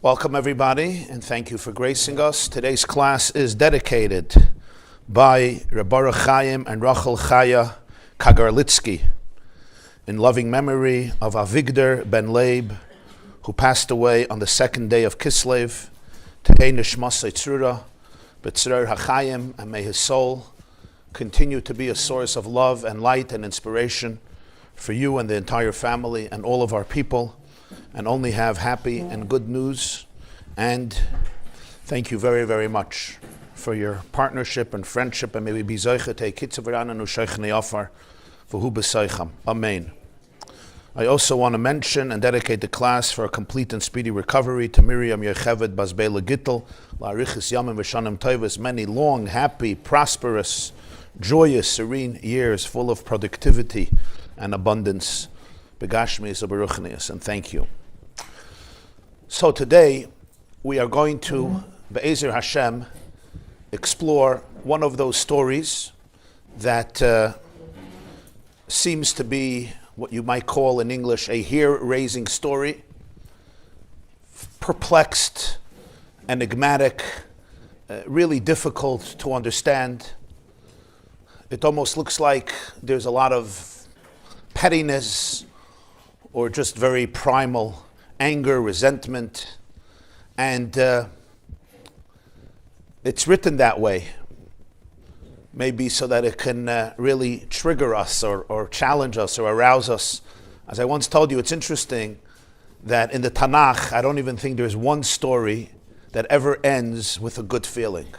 Welcome everybody, and thank you for gracing us. Today's class is dedicated by Rabbi Chaim and Rachel Chaya Kagarlitsky in loving memory of Avigdor ben Leib, who passed away on the second day of Kislev. Today Nishmas Tzrura, B'tzrar HaChaim, and may his soul continue to be a source of love and light and inspiration for you and the entire family and all of our people, and only have happy and good news. And thank you very, very much for your partnership and friendship, and may we be zoche te kitzavran and ushaychne afar v'hu b'saycham. Amen. I also want to mention and dedicate the class for a complete and speedy recovery to Miriam Yocheved Bazbela Gittel, La'arichis Yamim V'shanim Tovos, many long, happy, prosperous, joyous, serene years full of productivity and abundance. Begashmius u'beruchnius, and thank you. So today we are going to, Be'ezer Hashem, explore one of those stories that seems to be what you might call in English a hair-raising story, perplexed, enigmatic, really difficult to understand. It almost looks like there's a lot of pettiness or just very primal anger, resentment, and it's written that way, maybe so that it can really trigger us or challenge us or arouse us. As I once told you, it's interesting that in the Tanakh, I don't even think there's one story that ever ends with a good feeling.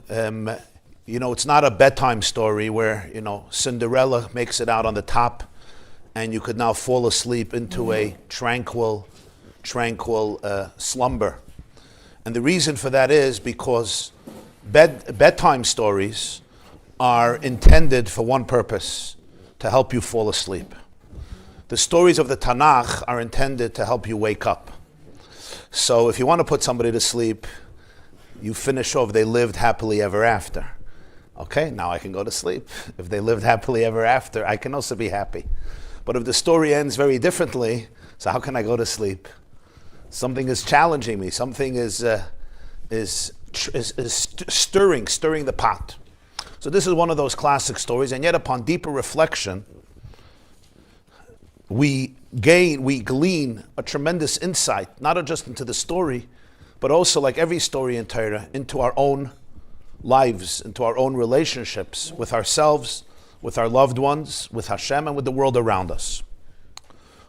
It's not a bedtime story where, Cinderella makes it out on the top and you could now fall asleep into a tranquil slumber. And the reason for that is because bedtime stories are intended for one purpose: to help you fall asleep. The stories of the Tanakh are intended to help you wake up. So if you want to put somebody to sleep, you finish off, they lived happily ever after. Okay, now I can go to sleep. If they lived happily ever after, I can also be happy. But if the story ends very differently, so how can I go to sleep? Something is challenging me. Something is stirring the pot. So this is one of those classic stories, and yet upon deeper reflection, we glean a tremendous insight, not just into the story, but also, like every story in Torah, into our own lives, into our own relationships with ourselves, with our loved ones, with Hashem, and with the world around us.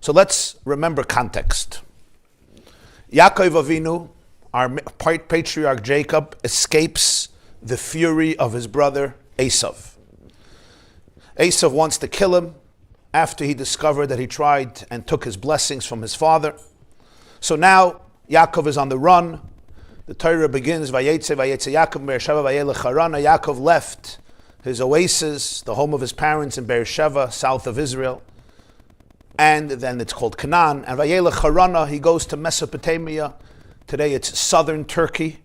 So let's remember context. Yaakov Avinu, our patriarch Jacob, escapes the fury of his brother Esav. Esav wants to kill him after he discovered that he tried and took his blessings from his father. So now Yaakov is on the run. The Torah begins, Vayetzei Yaakov Beersheva Vayelech Harana. Yaakov left his oasis, the home of his parents in Beersheva, south of Israel, and then it's called Canaan. And Vayelech Harana, he goes to Mesopotamia. Today it's southern Turkey,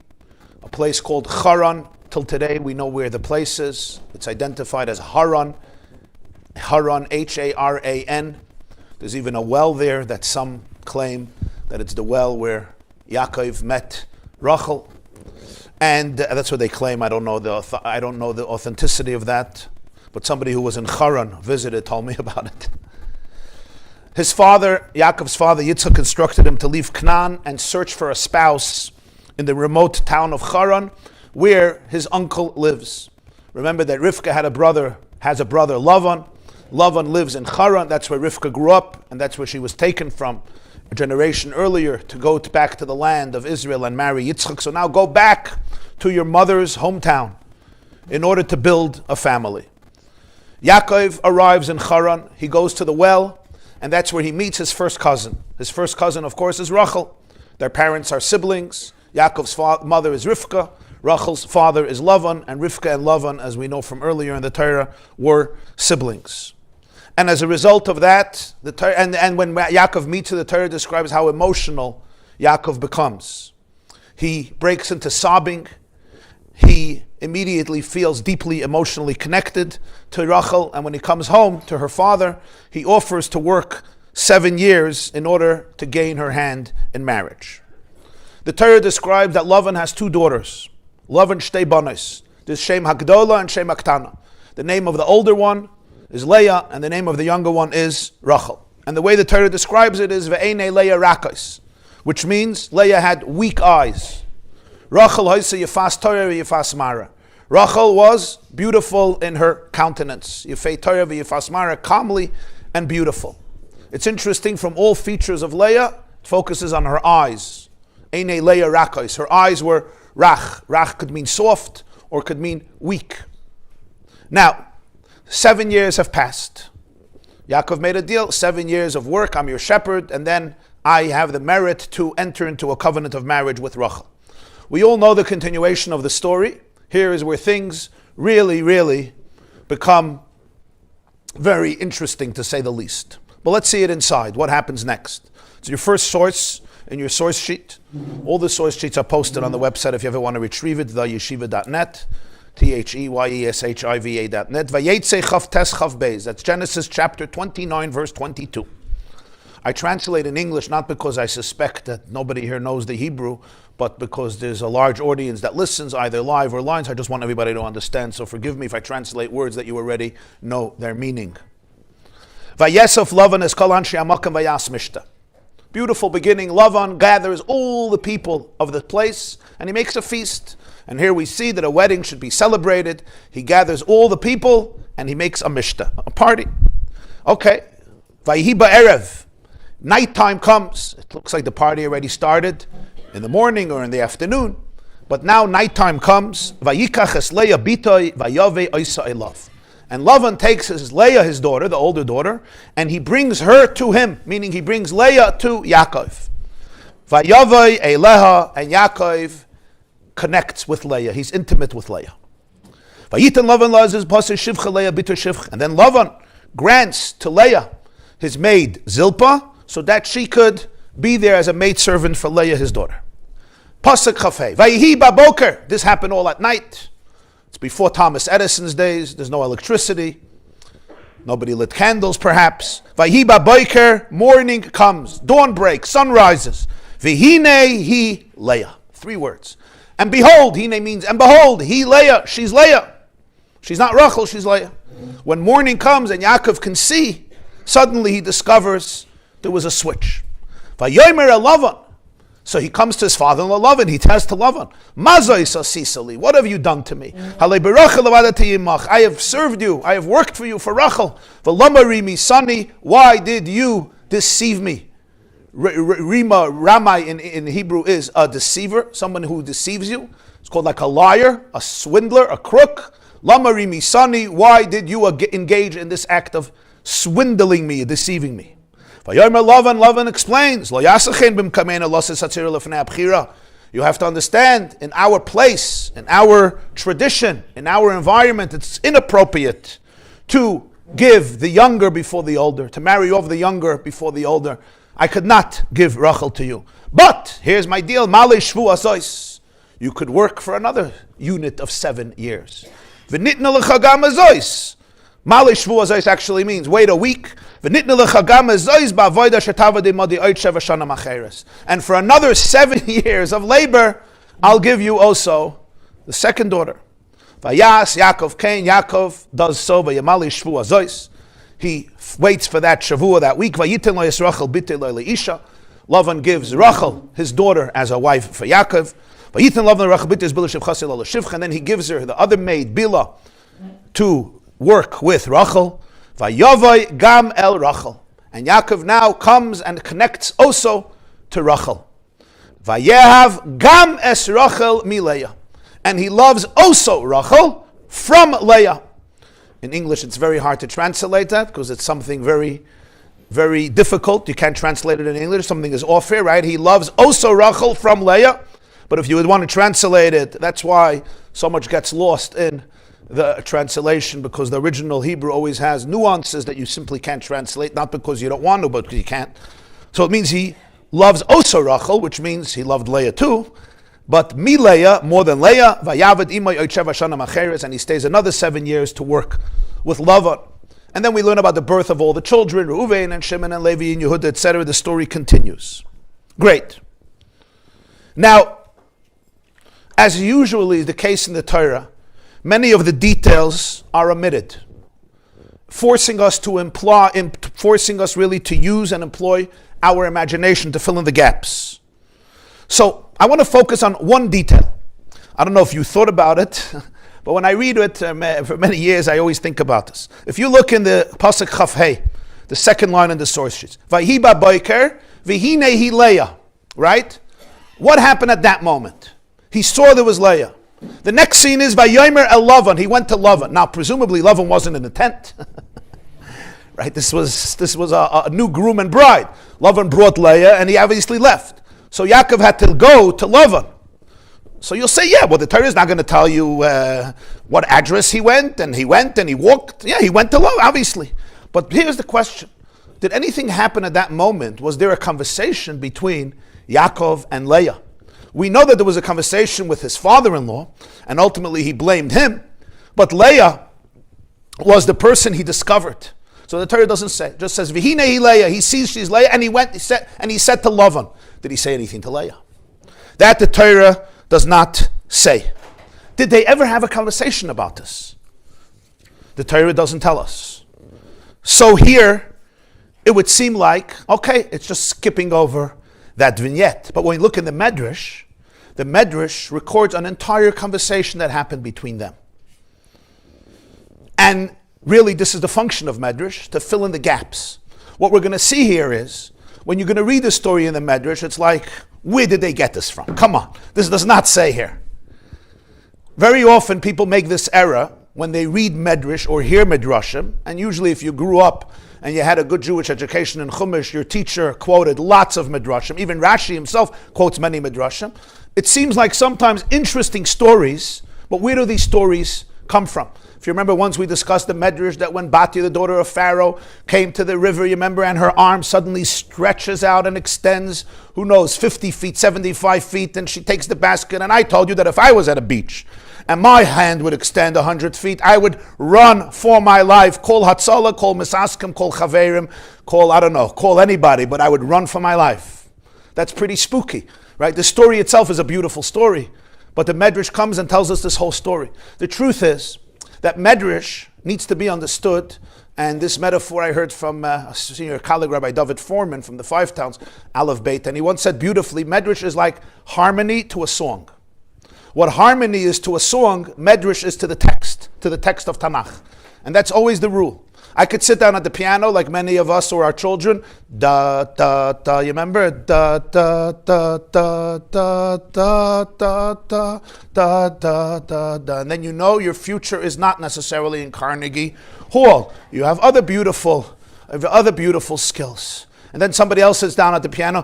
a place called Haran. Till today we know where the place is. It's identified as Haran, Haran. There's even a well there that some claim that it's the well where Yaakov met Rachel. And that's what they claim. I don't know the authenticity of that, but somebody who was in Haran, visited, told me about it. His father, Yaakov's father, Yitzchak, instructed him to leave Canaan and search for a spouse in the remote town of Haran, where his uncle lives. Remember that Rivka has a brother, Lavan. Lavan lives in Haran. That's where Rivka grew up, and that's where she was taken from a generation earlier to go back to the land of Israel and marry Yitzchak. So now go back to your mother's hometown in order to build a family. Yaakov arrives in Haran. He goes to the well, and that's where he meets his first cousin. His first cousin, of course, is Rachel. Their parents are siblings. Yaakov's mother is Rivka. Rachel's father is Lavan, and Rivka and Lavan, as we know from earlier in the Torah, were siblings. And as a result of that, and when Yaakov meets her, the Torah describes how emotional Yaakov becomes. He breaks into sobbing. He immediately feels deeply emotionally connected to Rachel, and when he comes home to her father, he offers to work 7 years in order to gain her hand in marriage. The Torah describes that Lavan has two daughters. Lavan shtei banos. There's Shem Hagdola and Shem Haktana. The name of the older one is Leah, and the name of the younger one is Rachel. And the way the Torah describes it is Ve'enei Leah Rakos, which means Leah had weak eyes. Rachel hoise yefas Torah yefas Mara. Rachel was beautiful in her countenance. Yefei Torah yefas Mara, calmly and beautiful. It's interesting, from all features of Leah, it focuses on her eyes. Einei Leah Rakos. Her eyes were rach. Rach could mean soft or could mean weak. Now, 7 years have passed. Yaakov made a deal, 7 years of work, I'm your shepherd, and then I have the merit to enter into a covenant of marriage with Rachel. We all know the continuation of the story. Here is where things really, really become very interesting, to say the least. But let's see it inside. What happens next? It's your first source in your source sheet. All the source sheets are posted on the website if you ever want to retrieve it, theyeshiva.net. THEYESHIVA.net. Vayetzei Chav Tes Chav Beis. That's Genesis chapter 29, verse 22. I translate in English not because I suspect that nobody here knows the Hebrew, but because there's a large audience that listens, either live or lines. I just want everybody to understand. So forgive me if I translate words that you already know their meaning. Vayesef Lavan es kol anshe hamakom vayas mishta. Beautiful beginning. Lavan gathers all the people of the place and he makes a feast. And here we see that a wedding should be celebrated. He gathers all the people and he makes a mishta, a party. Okay. Vayhi ba'erev. Nighttime comes. It looks like the party already started in the morning or in the afternoon. But now nighttime comes. Vayikach es Leah bitoi vayave oisa elav. And Lavan takes Leah, his daughter, the older daughter, and he brings her to him, meaning he brings Leah to Yaakov. Vayavai eleha, and Yaakov connects with Leah. He's intimate with Leah. Vayitan Lavan lazis pasir shivcha Leah bitur shivcha. And then Lavan grants to Leah his maid Zilpah, so that she could be there as a maidservant for Leah, his daughter. Pasuk chafei. Vayihi baboker. This happened all at night. It's before Thomas Edison's days. There's no electricity. Nobody lit candles, perhaps. Vayihi baboker. Morning comes. Dawn breaks. Sun rises. Vihine he Leah. 3 words. And behold, hine means, and behold, he Leah. She's Leah. She's not Rachel, she's Leah. When morning comes and Yaakov can see, suddenly he discovers there was a switch. Vayomer Lavan. So he comes to his father-in-law Lavan. He tells to Lavan, Mazoi sasisali, what have you done to me? I have served you. I have worked for you for Rachel. V'lamari misani, why did you deceive me? Ramai in Hebrew is a deceiver, someone who deceives you. It's called like a liar, a swindler, a crook. Lamari misani, why did you engage in this act of swindling me, deceiving me? Lavan explains, you have to understand, in our place, in our tradition, in our environment, it's inappropriate to give the younger before the older, to marry off the younger before the older. I could not give Rachel to you. But here's my deal. You could work for another unit of 7 years. Mali shvu azois actually means wait a week. And for another 7 years of labor, I'll give you also the second daughter. Vayas Yaakov Cain. Yaakov does so. Vayamali shvu azois. He waits for that shavua, that week. Vayitin lo yisrachel bitei lo leisha. Lavan gives Rachel, his daughter, as a wife for Yaakov. Vayitin Lavan Rachel bitei is bila shivchasi lo shivcha. And then he gives her the other maid, Bila, to work with Rachel. Vayavai gam el Rachel. And Yaakov now comes and connects also to Rachel. Vayehav gam es Rachel mi Leah. And he loves also Rachel from Leah. In English, it's very hard to translate that because it's something very, very difficult. You can't translate it in English. Something is off here, right? He loves also Rachel from Leah. But if you would want to translate it, that's why so much gets lost in the translation, because the original Hebrew always has nuances that you simply can't translate, not because you don't want to, but because you can't. So it means he loves also Rachel, which means he loved Leah too. But mi Leah, more than Leah, vayavad imay oichev shana macheres, and he stays another 7 years to work with Lavan. And then we learn about the birth of all the children, Reuven and Shimon and Levi and Yehuda, etc. The story continues. Great. Now, as usually the case in the Torah, many of the details are omitted, forcing us really to use and employ our imagination to fill in the gaps. So I want to focus on one detail. I don't know if you thought about it, but when I read it for many years, I always think about this. If you look in the Pasuk Chaf Hey, the second line in the source sheets, Vayhi ba'boker, v'hinei Leah, right? What happened at that moment? He saw there was Leah. The next scene is Vayomer el Lavan. He went to Lavan. Now, presumably, Lavan wasn't in the tent. Right? This was a new groom and bride. Lavan brought Leah, and he obviously left. So Yaakov had to go to Lavan. So you'll say, yeah, well, the Torah is not going to tell you what address he went and he walked. Yeah, he went to Lavan, obviously. But here's the question. Did anything happen at that moment? Was there a conversation between Yaakov and Leah? We know that there was a conversation with his father-in-law, and ultimately he blamed him. But Leah was the person he discovered. So the Torah doesn't say. It just says, V'hinei Leah. He sees she's Leah, and he said to Lavan. Did he say anything to Leah? That the Torah does not say. Did they ever have a conversation about this? The Torah doesn't tell us. So here, it would seem like, okay, it's just skipping over that vignette. But when we look in the Medrash records an entire conversation that happened between them. And really, this is the function of Medrash, to fill in the gaps. What we're going to see here is, when you're going to read the story in the Medrash, it's like, where did they get this from? Come on, this does not say here. Very often people make this error when they read Medrash or hear Midrashim, and usually if you grew up and you had a good Jewish education in Chumash, your teacher quoted lots of Midrashim, even Rashi himself quotes many Midrashim. It seems like sometimes interesting stories, but where do these stories come from? If you remember, once we discussed the Medrash that when Batya, the daughter of Pharaoh, came to the river, you remember, and her arm suddenly stretches out and extends, 50 feet, 75 feet, and she takes the basket. And I told you that if I was at a beach and my hand would extend 100 feet, I would run for my life. Call Hatzalah, call Misaskim, call Chaverim, call anybody, but I would run for my life. That's pretty spooky, right? The story itself is a beautiful story, but the Medrash comes and tells us this whole story. The truth is that Medrash needs to be understood, and this metaphor I heard from a senior colleague, Rabbi David Foreman from the Five Towns, Aleph Beit, and he once said beautifully, Medrash is like harmony to a song. What harmony is to a song, Medrash is to the text of Tanakh. And that's always the rule. I could sit down at the piano like many of us or our children, da, da, da, you remember? Da, da, da, da, da, da, da, da, da, da, da, da. And then you know your future is not necessarily in Carnegie Hall. You have other beautiful skills. And then somebody else sits down at the piano.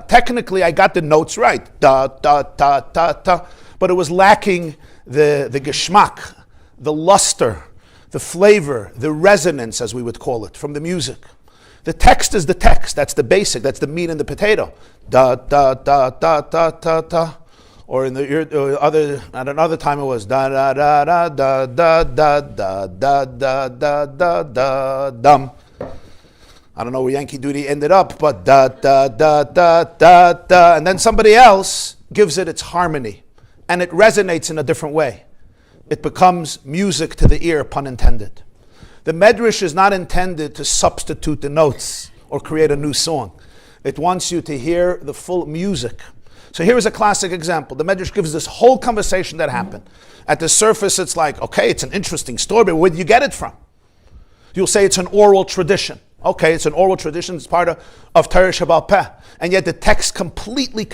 Technically, I got the notes right. Da, da, da, da, da. But it was lacking the geschmack, the luster, the flavor, the resonance, as we would call it, from the music. The text is the text. That's the basic. That's the meat and the potato. Da, da, da, da, da, da, da. Or at another time it was da, da, da, da, da, da, da, da, da, da, da, da, dum. I don't know where Yankee Doodle ended up, but da, da, da, da, da, da. And then somebody else gives it its harmony. And it resonates in a different way. It becomes music to the ear, pun intended. The Medrash is not intended to substitute the notes or create a new song. It wants you to hear the full music. So here is a classic example. The Medrash gives this whole conversation that happened. At the surface, it's like, okay, it's an interesting story, but where did you get it from? You'll say it's an oral tradition. Okay, it's an oral tradition. It's part of Torah Shebaal Peh. And yet the text completely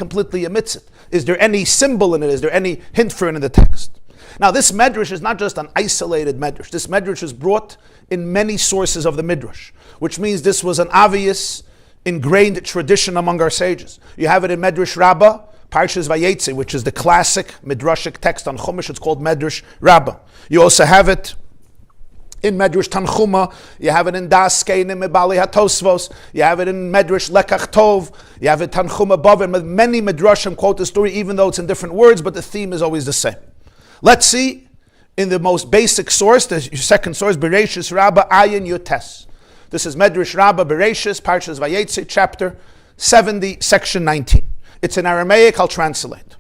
omits it. Is there any symbol in it? Is there any hint for it in the text? Now, this Medrash is not just an isolated Medrash. This Medrash is brought in many sources of the Midrash, which means this was an obvious, ingrained tradition among our sages. You have it in Medrash Rabbah, Parshas Vayetzei, which is the classic Midrashic text on Chumash. It's called Medrash Rabbah. You also have it in Medrash Tanchuma, you have it in Das Keinim Mebali HaTosvos, you have it in Medrash Lekach Tov, you have it Tanchuma Bavim. Many Midrashim quote the story, even though it's in different words, but the theme is always the same. Let's see in the most basic source, the second source, Bereshis Rabbah Ayin Yotes. This is Medrash Rabbah Bereshis, Parshas Vayetzei, chapter 70, section 19. It's in Aramaic, I'll translate.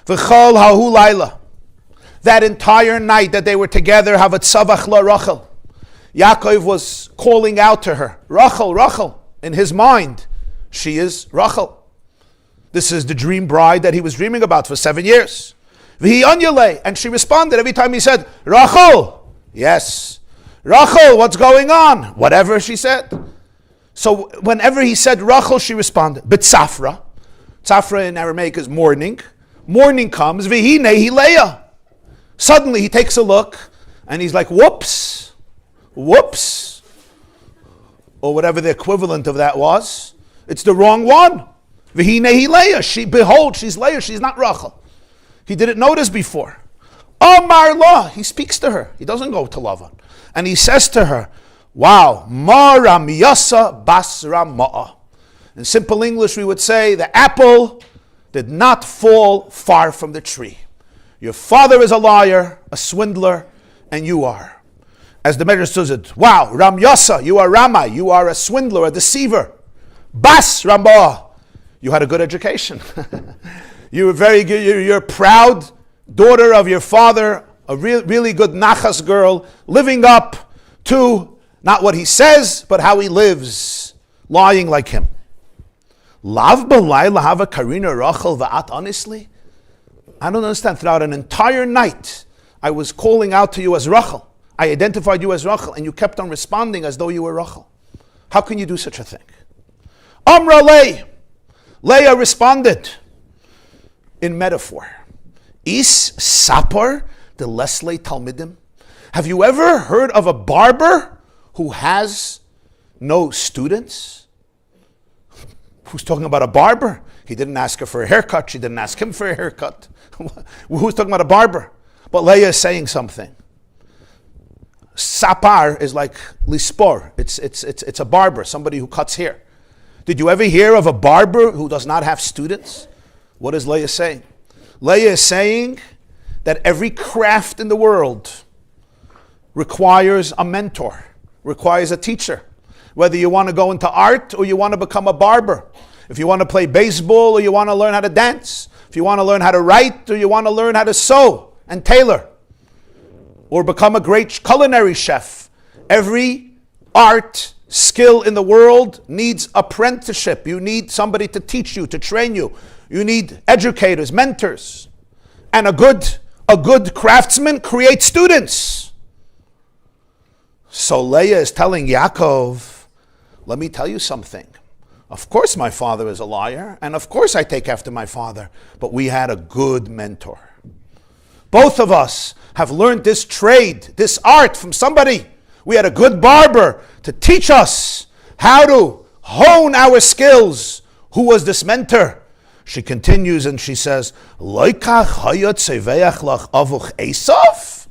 V'chol hahu laila. That entire night that they were together, havatzavach la Rachel. Yaakov was calling out to her, Rachel, Rachel. In his mind, she is Rachel. This is the dream bride that he was dreaming about for 7 years. V'hi anyale. And she responded every time he said, Rachel. Yes. Rachel, what's going on? Whatever she said. So whenever he said Rachel, she responded. B'tzafra. Tzafra in Aramaic is morning. Morning comes. V'hi nehi Leah. Suddenly he takes a look and he's like, whoops. Whoops. Or whatever the equivalent of that was. It's the wrong one. V'hi nehi Leah. Behold, she's Leah. She's not Rachel. He didn't notice before. Amar la. He speaks to her. He doesn't go to Lavan. And he says to her, wow, ma ramyasa bas ramah. In simple English, we would say the apple did not fall far from the tree. Your father is a liar, a swindler, and you are. As the Medrash says it, wow, ramyasa, you are Rama, you are a swindler, a deceiver. Bas ramah, you had a good education. You were very good, you're a proud daughter of your father, a really good nachas girl, living up to not what he says, but how he lives, lying like him. Lav b'layla hava karina Rachel va'at honestly? I don't understand. Throughout an entire night, I was calling out to you as Rachel. I identified you as Rachel, and you kept on responding as though you were Rachel. How can you do such a thing? Amra Leah. Leah responded in metaphor. Is sapar the Leslie Talmidim? Have you ever heard of a barber who has no students? Who's talking about a barber? He didn't ask her for a haircut. She didn't ask him for a haircut. Who's talking about a barber? But Leah is saying something. Sapar is like lispor. It's a barber, somebody who cuts hair. Did you ever hear of a barber who does not have students? What is Leah saying? Leah is saying that every craft in the world requires a mentor, requires a teacher. Whether you want to go into art or you want to become a barber. If you want to play baseball or you want to learn how to dance. If you want to learn how to write or you want to learn how to sew and tailor. Or become a great culinary chef. Every art skill in the world needs apprenticeship. You need somebody to teach you, to train you. You need educators, mentors. And a good craftsman creates students. So Leah is telling Yaakov, let me tell you something. Of course my father is a liar, and of course I take after my father, but we had a good mentor. Both of us have learned this trade, this art from somebody. We had a good barber to teach us how to hone our skills. Who was this mentor? She continues and she says, Loikach hayot seveach lach avuch Esav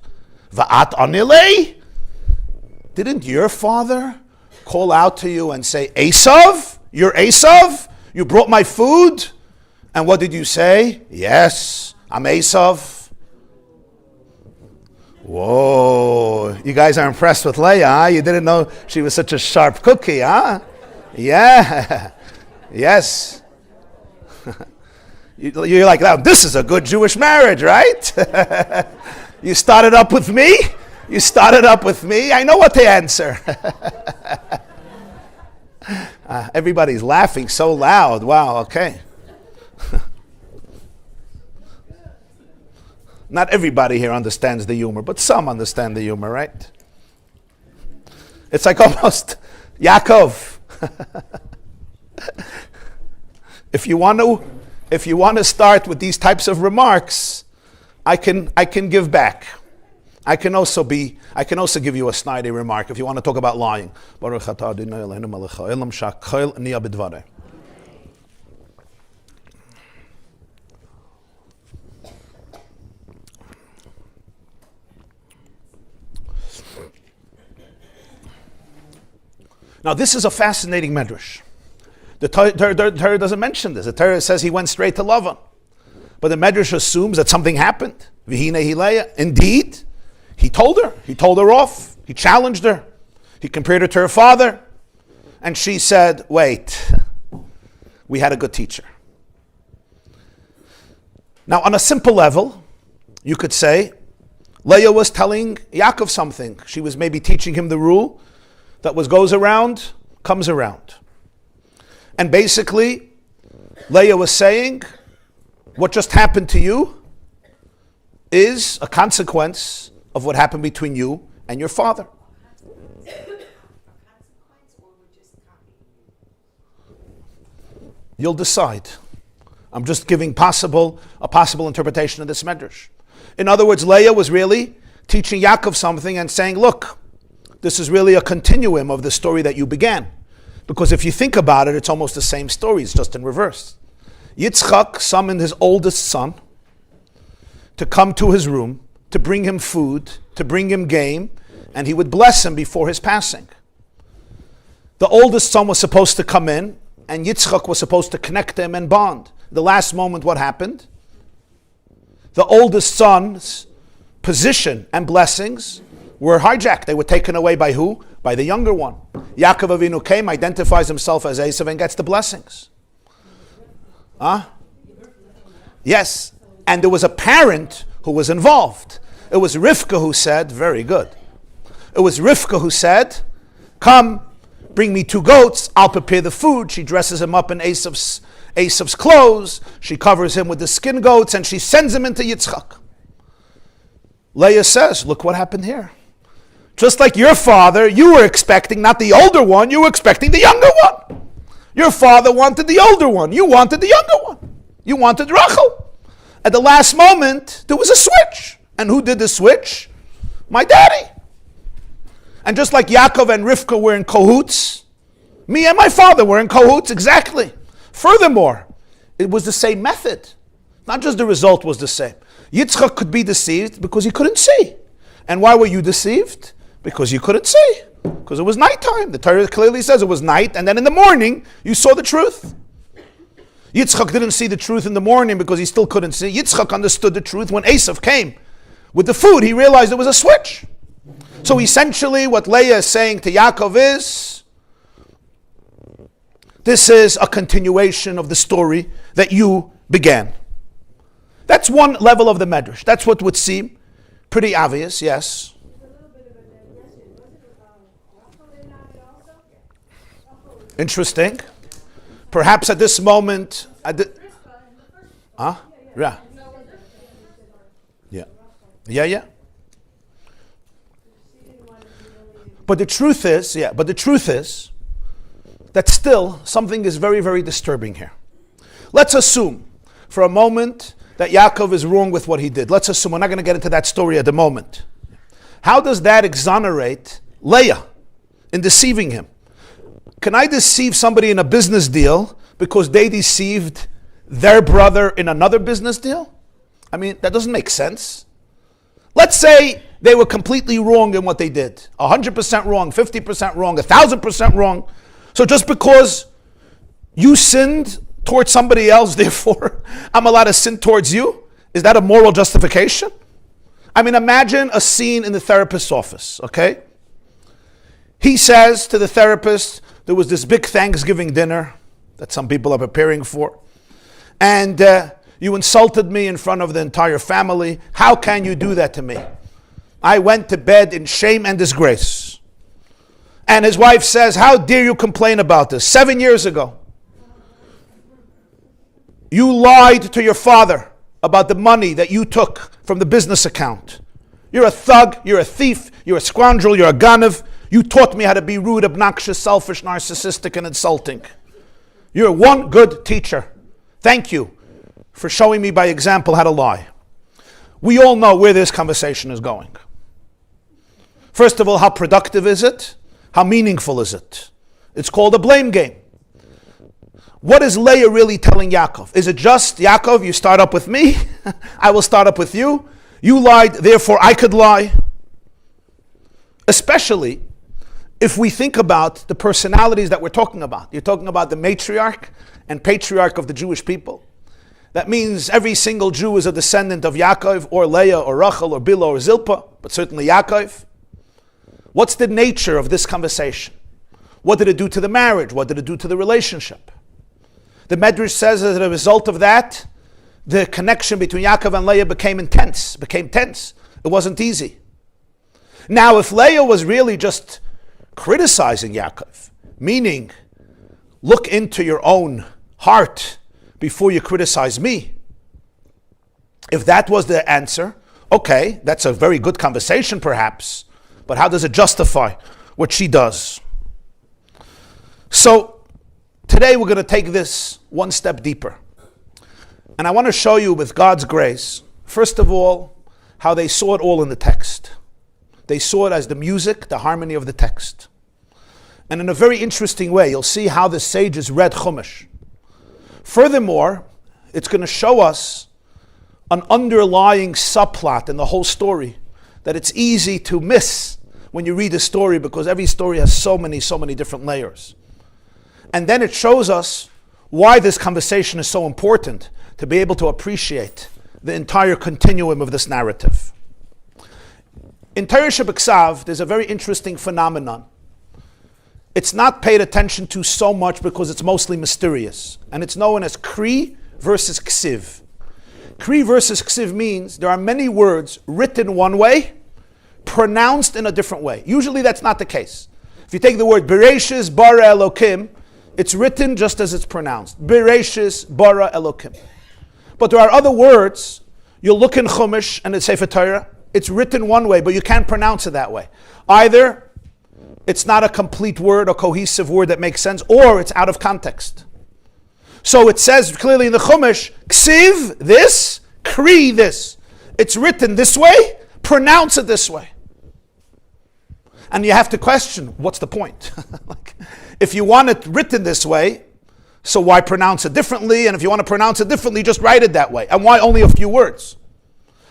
va'at anilei. Didn't your father call out to you and say, Esav? You're Esav? You brought my food? And what did you say? Yes, I'm Esav. Whoa, you guys are impressed with Leah, huh? You didn't know she was such a sharp cookie, huh? Yeah, yes. You're like, oh, this is a good Jewish marriage, right? You started up with me? You started up with me? I know what to answer. Everybody's laughing so loud. Wow, okay. Not everybody here understands the humor, but some understand the humor, right? It's like almost Yaakov. If you want to start with these types of remarks, I can give back. I can also give you a snidey remark if you want to talk about lying. Now, this is a fascinating medrash. The Torah doesn't mention this. The Torah says he went straight to Lavan. But the medrash assumes that something happened. V'hinei Leah. Indeed, he told her. He told her off. He challenged her. He compared her to her father. And she said, wait, we had a good teacher. Now, on a simple level, you could say, Leah was telling Yaakov something. She was maybe teaching him the rule that what goes around, comes around. And basically, Leah was saying, what just happened to you is a consequence of what happened between you and your father. You'll decide. I'm just giving a possible interpretation of this medrash. In other words, Leah was really teaching Yaakov something and saying, look, this is really a continuum of the story that you began. Because if you think about it, it's almost the same story, it's just in reverse. Yitzchak summoned his oldest son to come to his room, to bring him food, to bring him game, and he would bless him before his passing. The oldest son was supposed to come in, and Yitzchak was supposed to connect him and bond. The last moment, what happened? The oldest son's position and blessings were hijacked. They were taken away by who? By the younger one. Yaakov Avinu came, identifies himself as Esav, and gets the blessings. Yes. And there was a parent who was involved. It was Rivka who said, very good. It was Rivka who said, come, bring me 2 goats, I'll prepare the food. She dresses him up in Esav's clothes, she covers him with the skin goats, and she sends him into Yitzchak. Leah says, look what happened here. Just like your father, you were expecting not the older one, you were expecting the younger one. Your father wanted the older one, you wanted the younger one. You wanted Rachel. At the last moment, there was a switch. And who did the switch? My daddy. And just like Yaakov and Rivka were in cahoots, me and my father were in cahoots, exactly. Furthermore, it was the same method. Not just the result was the same. Yitzchak could be deceived because he couldn't see. And why were you deceived? Because you couldn't see. Because it was nighttime. The Torah clearly says it was night, and then in the morning, you saw the truth. Yitzchak didn't see the truth in the morning because he still couldn't see. Yitzchak understood the truth when Esav came with the food. He realized there was a switch. So essentially what Leah is saying to Yaakov is, this is a continuation of the story that you began. That's one level of the medrash. That's what would seem pretty obvious, yes. Interesting. Perhaps at this moment, yeah. But the truth is that still something is very, very disturbing here. Let's assume for a moment that Yaakov is wrong with what he did. Let's assume, we're not going to get into that story at the moment. How does that exonerate Leah in deceiving him? Can I deceive somebody in a business deal because they deceived their brother in another business deal? I mean, that doesn't make sense. Let's say they were completely wrong in what they did. 100% wrong, 50% wrong, 1,000% wrong. So just because you sinned towards somebody else, therefore I'm allowed to sin towards you? Is that a moral justification? I mean, imagine a scene in the therapist's office, okay? He says to the therapist, there was this big Thanksgiving dinner that some people are preparing for, and you insulted me in front of the entire family. How can you do that to me? I went to bed in shame and disgrace. And his wife says, how dare you complain about this? 7 years ago, you lied to your father about the money that you took from the business account. You're a thug, you're a thief, you're a scoundrel, you're a ganav. You taught me how to be rude, obnoxious, selfish, narcissistic, and insulting. You're one good teacher. Thank you for showing me by example how to lie. We all know where this conversation is going. First of all, how productive is it? How meaningful is it? It's called a blame game. What is Leah really telling Yaakov? Is it just, Yaakov, you start up with me, I will start up with you. You lied, therefore I could lie. Especially if we think about the personalities that we're talking about. You're talking about the matriarch and patriarch of the Jewish people. That means every single Jew is a descendant of Yaakov, or Leah, or Rachel, or Bilhah, or Zilpah, but certainly Yaakov. What's the nature of this conversation? What did it do to the marriage? What did it do to the relationship? The Medrash says as a result of that, the connection between Yaakov and Leah became tense. It wasn't easy. Now, if Leah was really just criticizing Yaakov, meaning, look into your own heart before you criticize me, if that was the answer, okay, that's a very good conversation perhaps, but how does it justify what she does? So, today we're going to take this one step deeper. And I want to show you with God's grace, first of all, how they saw it all in the text. They saw it as the music, the harmony of the text. And in a very interesting way, you'll see how the sages read Chumash. Furthermore, it's going to show us an underlying subplot in the whole story that it's easy to miss when you read the story, because every story has so many different layers. And then it shows us why this conversation is so important, to be able to appreciate the entire continuum of this narrative. In Torah Shebeksav, there's a very interesting phenomenon. It's not paid attention to so much because it's mostly mysterious. And it's known as Kri versus Ksiv. Kri versus Ksiv means there are many words written one way, pronounced in a different way. Usually that's not the case. If you take the word Bereshis bara Elokim, it's written just as it's pronounced. Bereshis bara Elokim. But there are other words, you'll look in Chumash and in Sefer Torah, it's written one way, but you can't pronounce it that way. Either it's not a complete word, a cohesive word that makes sense, or it's out of context. So it says clearly in the Chumash, Ksiv this, Kri this. It's written this way, pronounce it this way. And you have to question, what's the point? If you want it written this way, so why pronounce it differently? And if you want to pronounce it differently, just write it that way. And why only a few words?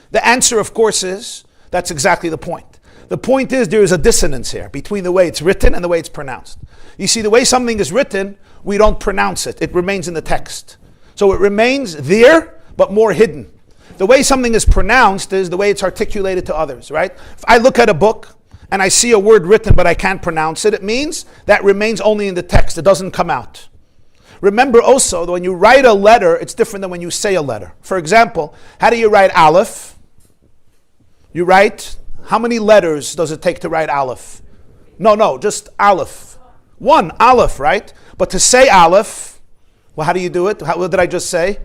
The answer, of course, is that's exactly the point. The point is there is a dissonance here between the way it's written and the way it's pronounced. You see, the way something is written, we don't pronounce it. It remains in the text. So it remains there, but more hidden. The way something is pronounced is the way it's articulated to others, right? If I look at a book and I see a word written but I can't pronounce it, it means that remains only in the text. It doesn't come out. Remember also that when you write a letter, it's different than when you say a letter. For example, how do you write Aleph? You write, how many letters does it take to write Aleph? No, just Aleph. One, Aleph, right? But to say Aleph, well, how do you do it? What did I just say?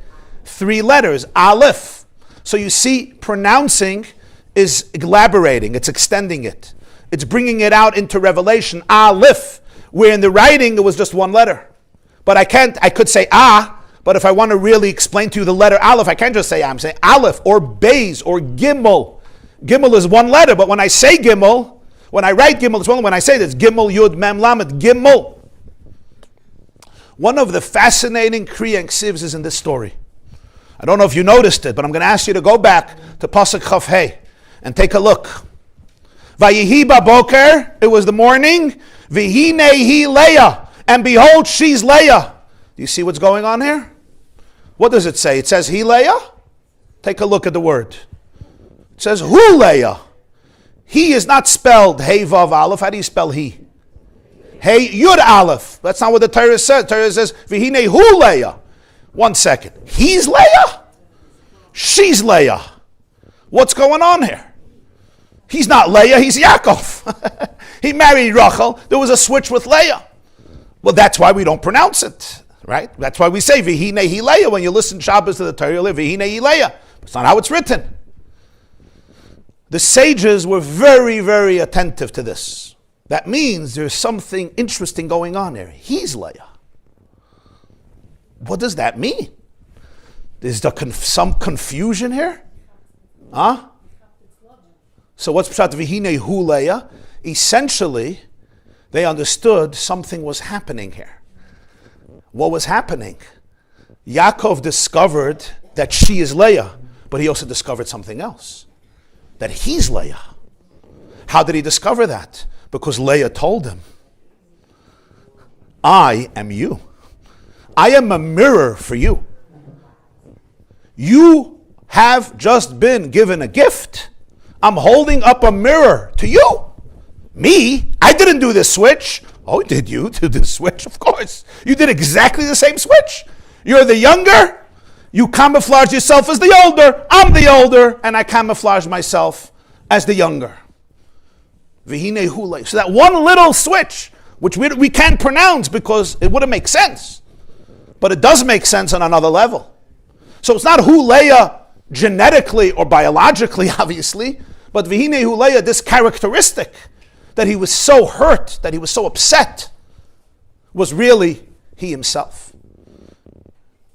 3 letters, Aleph. So you see, pronouncing is elaborating, it's extending it. It's bringing it out into revelation, Aleph, where in the writing it was just 1 letter. But I could say but if I want to really explain to you the letter Aleph, I can't just say I'm saying Aleph or Beis or Gimel. Gimel is 1 letter, but when I say Gimel, when I write Gimel, it's one. When I say this, Gimel, Yud, Mem, Lamed, Gimel. One of the fascinating Kri and Ksivs is in this story. I don't know if you noticed it, but I'm going to ask you to go back to Pasuk Chaf Hey and take a look. Vayihi baboker, it was the morning. Vihine hi Leah, and behold, she's Leah. Do you see what's going on here? What does it say? It says he Leah? Take a look at the word. It says hu Leah. He is not spelled Hey Vav Aleph. How do you spell he? Hey Yud Aleph. That's not what the Torah says. The Torah says Vihine hu Leah. 1 second. He's Leah? She's Leah. What's going on here? He's not Leah, he's Yaakov. He married Rachel. There was a switch with Leah. Well, that's why we don't pronounce it, right? That's why we say Vihine hi Leah. When you listen Shabbos to the Torah, you live Vihine hi Leah. It's not how it's written. The sages were very, very attentive to this. That means there's something interesting going on there. He's Leah. What does that mean? Is there some confusion here? Huh? So what's Pshat Vihine hu Leah? Essentially, they understood something was happening here. What was happening? Yaakov discovered that she is Leah, but he also discovered something else. That he's Leah. How did he discover that? Because Leah told him, I am you. I am a mirror for you. You have just been given a gift. I'm holding up a mirror to you. Me? I didn't do this switch. Oh, did you do this switch? Of course. You did exactly the same switch. You're the younger, you camouflage yourself as the older. I'm the older, and I camouflage myself as the younger. So that one little switch, which we can't pronounce because it wouldn't make sense, but it does make sense on another level. So it's not hu Leah genetically or biologically, obviously, but v'hinei hu Leah, this characteristic that he was so hurt, that he was so upset, was really he himself.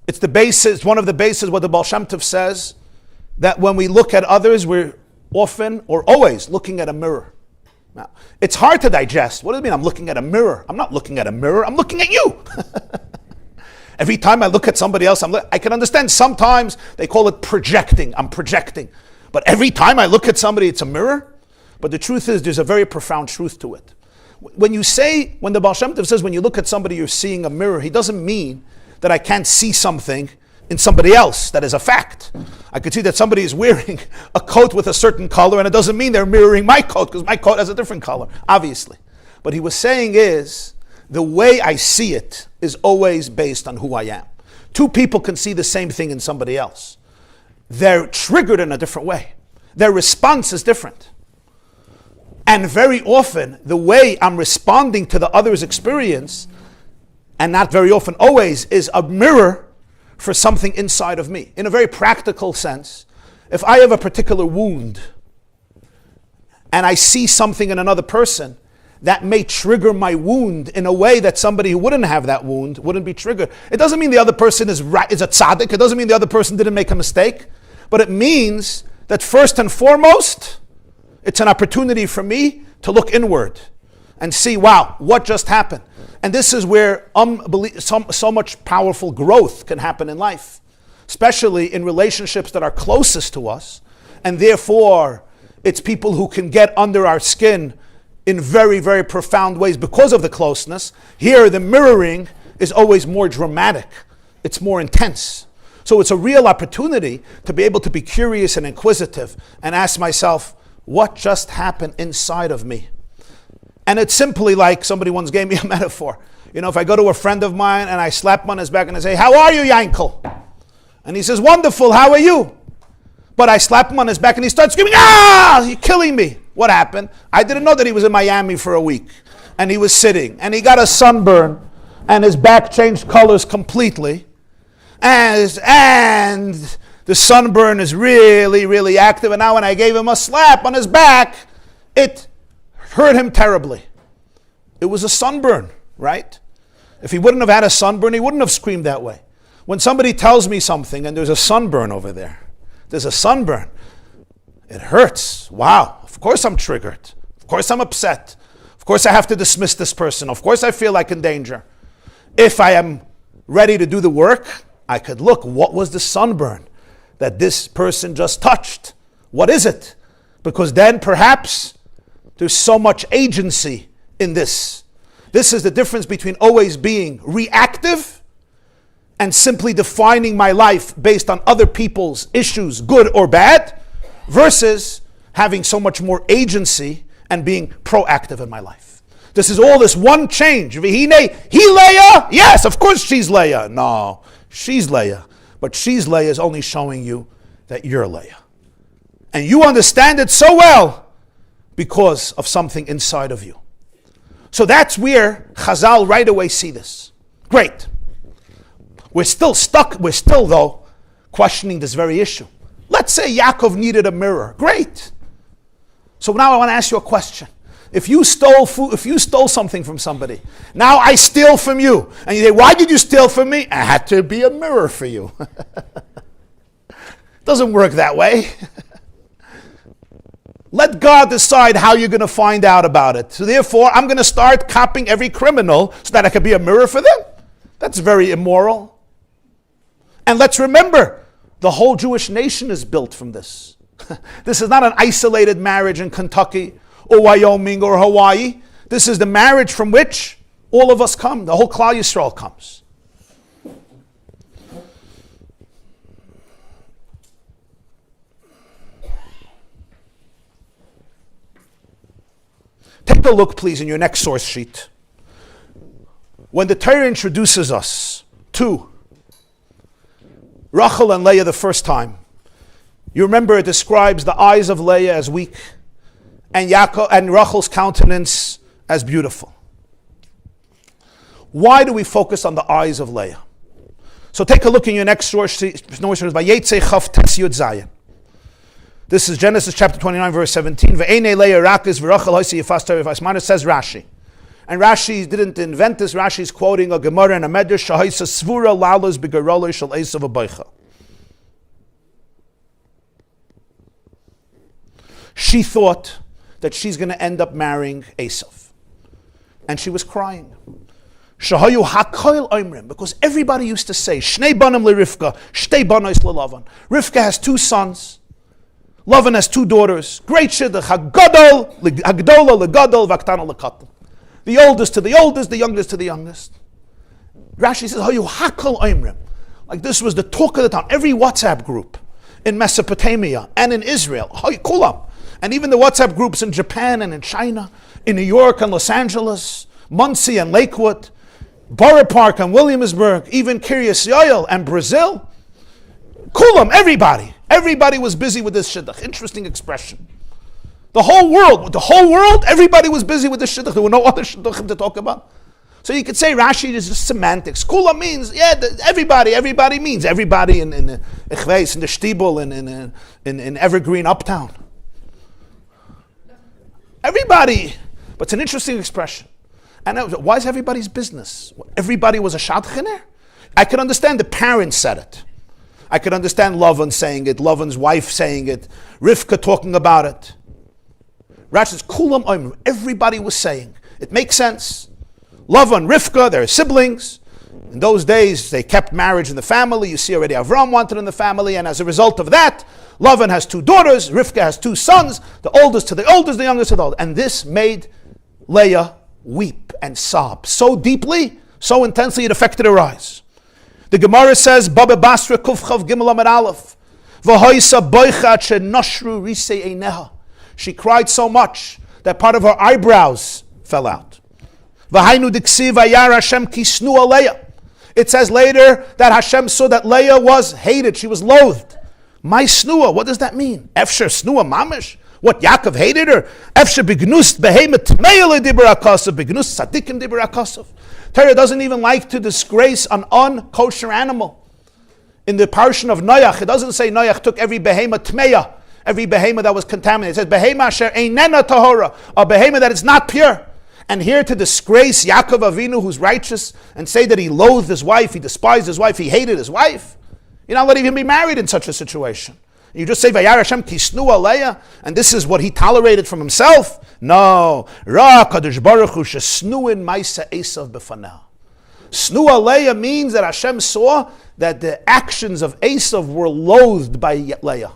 It's the basis, one of the bases what the Baal Shem Tov says, that when we look at others, we're often or always looking at a mirror. Now, it's hard to digest. What do you mean I'm looking at a mirror? I'm not looking at a mirror, I'm looking at you. Every time I look at somebody else, I can understand sometimes they call it projecting. I'm projecting. But every time I look at somebody, it's a mirror. But the truth is, there's a very profound truth to it. When the Baal Shem Tov says, when you look at somebody, you're seeing a mirror, he doesn't mean that I can't see something in somebody else that is a fact. I could see that somebody is wearing a coat with a certain color, and it doesn't mean they're mirroring my coat, because my coat has a different color, obviously. But he was saying is, the way I see it is always based on who I am. Two people can see the same thing in somebody else. They're triggered in a different way. Their response is different. And very often, the way I'm responding to the other's experience, and not very often, always, is a mirror for something inside of me. In a very practical sense, if I have a particular wound, and I see something in another person, that may trigger my wound in a way that somebody who wouldn't have that wound wouldn't be triggered. It doesn't mean the other person is a tzaddik. It doesn't mean the other person didn't make a mistake. But it means that first and foremost, it's an opportunity for me to look inward and see, wow, what just happened? And this is where so much powerful growth can happen in life, especially in relationships that are closest to us. And therefore, it's people who can get under our skin in very, very profound ways because of the closeness. Here, the mirroring is always more dramatic. It's more intense. So it's a real opportunity to be able to be curious and inquisitive and ask myself, what just happened inside of me? And it's simply like somebody once gave me a metaphor. You know, if I go to a friend of mine and I slap him on his back and I say, how are you, Yankel? And he says, wonderful, how are you? But I slap him on his back and he starts screaming, ah, you're killing me. What happened? I didn't know that he was in Miami for a week. And he was sitting. And he got a sunburn. And his back changed colors completely. And the sunburn is really, really active. And now when I gave him a slap on his back, it hurt him terribly. It was a sunburn, right? If he wouldn't have had a sunburn, he wouldn't have screamed that way. When somebody tells me something and there's a sunburn over there, there's a sunburn, it hurts. Wow, of course I'm triggered. Of course I'm upset. Of course I have to dismiss this person. Of course I feel like in danger. If I am ready to do the work, I could look, what was the sunburn that this person just touched? What is it? Because then perhaps there's so much agency in this. This is the difference between always being reactive and simply defining my life based on other people's issues, good or bad, versus having so much more agency and being proactive in my life. This is all this one change. He Leah? Yes, of course she's Leah. No, she's Leah. But she's Leah is only showing you that you're Leah. And you understand it so well because of something inside of you. So that's where Chazal right away see this. Great. We're still stuck, though, questioning this very issue. Let's say Yaakov needed a mirror. Great. So now I want to ask you a question. If you stole something from somebody, now I steal from you. And you say, why did you steal from me? I had to be a mirror for you. Doesn't work that way. Let God decide how you're going to find out about it. So therefore, I'm going to start copying every criminal so that I can be a mirror for them. That's very immoral. And let's remember, the whole Jewish nation is built from this. This is not an isolated marriage in Kentucky or Wyoming or Hawaii. This is the marriage from which all of us come. The whole Klal Yisrael comes. Take a look, please, in your next source sheet. When the Torah introduces us to Rachel and Leah the first time. You remember it describes the eyes of Leah as weak and Rachel's countenance as beautiful. Why do we focus on the eyes of Leah? So take a look in your next source, Vayetzei Chaf Tes Yud Zayin. This is Genesis chapter 29, verse 17. Ve'enei Leah rakis v'Rachel hoisi yifas Torah v'asmana, says Rashi. And Rashi didn't invent this. Rashi is quoting a Gemara and a Medrash. Shahaisa svura lalos b'garoloi shel Esav abaycha. She thought that she's going to end up marrying Esav. And she was crying. Shahayu hakoil oimrim, because everybody used to say, Shnei banim leRivka, shtei banos leLavan. Rivka has 2 sons. Lavan has 2 daughters. Great shidduch, hagdola legadol, vaktana lekatan. The oldest to the oldest, the youngest to the youngest. Rashi says, Hayu hakol oimrim. Like this was the talk of the town. Every WhatsApp group in Mesopotamia and in Israel, Hayu kulam. And even the WhatsApp groups in Japan and in China, in New York and Los Angeles, Muncie and Lakewood, Borough Park and Williamsburg, even Kiryas Yoel and Brazil. Kulam, everybody was busy with this shidduch. Interesting expression. The whole world, everybody was busy with this shidduch. There were no other shidduchim to talk about. So you could say Rashi is just semantics. Kulam means, everybody means everybody in the Ichveis, in the Shtibel, in Evergreen Uptown. Everybody. But it's an interesting expression. And why is everybody's business? Everybody was a shadchaner? I could understand the parents said it. I could understand Lavan saying it, Lavan's wife saying it, Rivka talking about it. Rashi says, Kulam oimrim. Everybody was saying. It makes sense. Lavan, Rivka, they're siblings. In those days, they kept marriage in the family. You see already Avram wanted in the family. And as a result of that, Lavan has 2 daughters. Rivka has 2 sons. The oldest to the oldest, the youngest to the oldest. And this made Leah weep and sob so deeply, so intensely, it affected her eyes. The Gemara says, Baba Basra Kufchav Gimel Amid Aleph, V'hoisa boichat shenoshru risei eineha. She cried so much that part of her eyebrows fell out. V'hainu diksiv vayar Hashem kisnu Leah. It says later that Hashem saw that Leah was hated, she was loathed. My snua, what does that mean? Efsher snua mamish? What, Yaakov hated her? Efsher bignust behemet tmeile dibur akasav, bignust tzadikim dibur akasav. Torah doesn't even like to disgrace an unkosher animal. In the portion of Noach, it doesn't say Noach took every behemoth tmeya, every behemoth that was contaminated. It says behemoth asher einena tahora, a behemoth that is not pure. And here to disgrace Yaakov Avinu, who's righteous, and say that he loathed his wife, he despised his wife, he hated his wife. You're not letting him be married in such a situation. You just say Vayar Hashem kisnu Leah, and this is what he tolerated from himself. No, Ra Kadosh Baruch Hu shesnuin ma'isa Esav b'fanah. Snua Leah means that Hashem saw that the actions of Esav were loathed by Leah.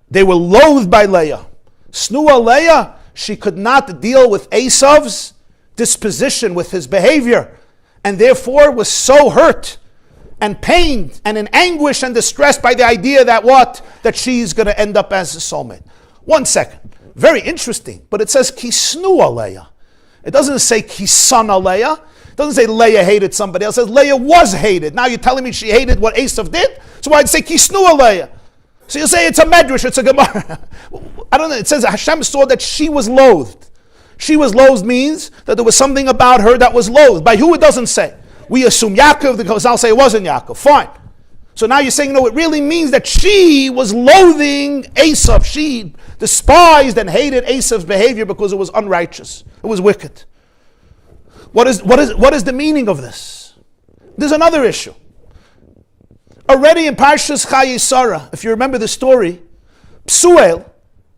They were loathed by Leah. Snua Leah, she could not deal with Esav's disposition, with his behavior, and therefore was so hurt and pained and in anguish and distressed by the idea that what? That she's going to end up as a soulmate. 1 second. Very interesting. But it says kisnu Leah. It doesn't say kisana Leah. It doesn't say Leah hated somebody else. It says Leah was hated. Now you're telling me she hated what Esav did? So I'd say kisnu Leah. So you say it's a medrash, it's a gemara. I don't know. It says Hashem saw that she was loathed. She was loathed means that there was something about her that was loathed. By who it doesn't say. We assume Yaakov, the Chazal say it wasn't Yaakov. Fine. So now you're saying, no, it really means that she was loathing Esav. She despised and hated Esav's behavior because it was unrighteous. It was wicked. What is the meaning of this? There's another issue. Already in Parshas Chayei Sarah, if you remember the story, Psuel,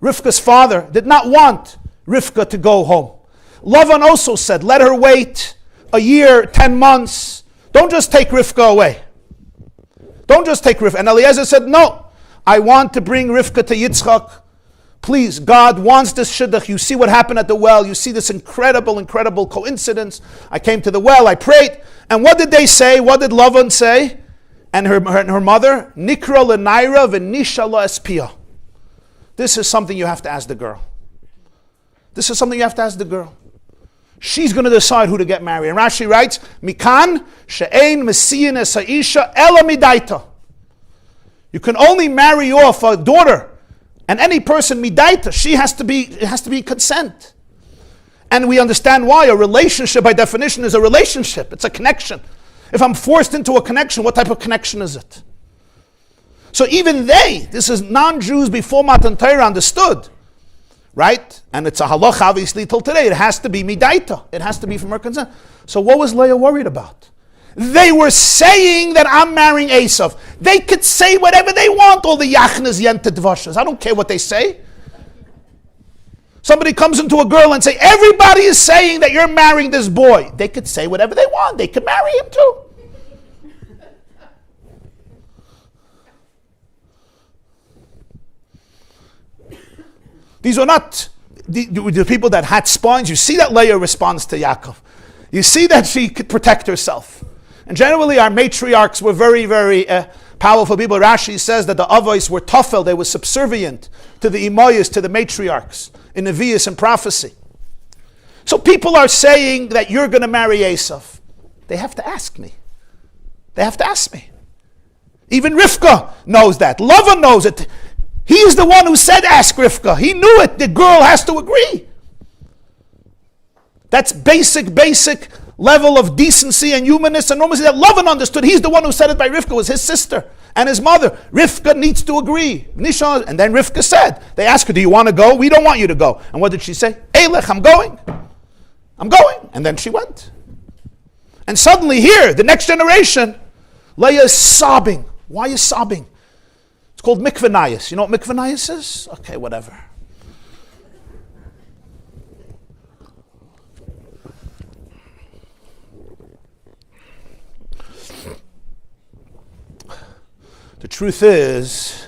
Rivka's father, did not want Rivka to go home. Lavan also said, let her wait a year, 10 months. Don't just take Rivka away. Don't just take Rivka. And Eliezer said, no, I want to bring Rivka to Yitzchak. Please, God wants this shidduch. You see what happened at the well. You see this incredible coincidence. I came to the well, I prayed. And what did they say? What did Lavan say? And her mother, Nikra l'naira v'nisha la espia. This is something you have to ask the girl. She's going to decide who to get married. And Rashi writes, Mikan she'ein mesiyin es ha'isha ela midaita. You can only marry off a daughter, and any person midaita, it has to be consent. And we understand why. A relationship, by definition, is a relationship. It's a connection. If I'm forced into a connection, what type of connection is it? So even this is non-Jews before Matan Torah understood, right? And it's a halach, obviously, till today. It has to be midaita. It has to be from her consent. So what was Leah worried about? They were saying that I'm marrying Esav. They could say whatever they want, all the yachnas, yenta, dvashas. I don't care what they say. Somebody comes into a girl and say, everybody is saying that you're marrying this boy. They could say whatever they want. They could marry him too. These are not the people that had spines. You see that Leah responds to Yaakov. You see that she could protect herself. And generally our matriarchs were very, very powerful people. Rashi says that the Avos were tafel. They were subservient to the imayas, to the matriarchs in Nevi'us and prophecy. So people are saying that you're going to marry Esav. They have to ask me. They have to ask me. Even Rivka knows that. Lavan knows it. He's the one who said, ask Rivka. He knew it. The girl has to agree. That's basic level of decency and humanness and normalcy that Lavan understood. He's the one who said it by Rivka. It was his sister and his mother. Rivka needs to agree. Nishan, and then Rivka said, they asked her, do you want to go? We don't want you to go. And what did she say? Eilech, I'm going. I'm going. And then she went. And suddenly here, the next generation, Leah is sobbing. Why are you sobbing? It's called mikvanayas. You know what mikvanayas is? Okay, whatever. The truth is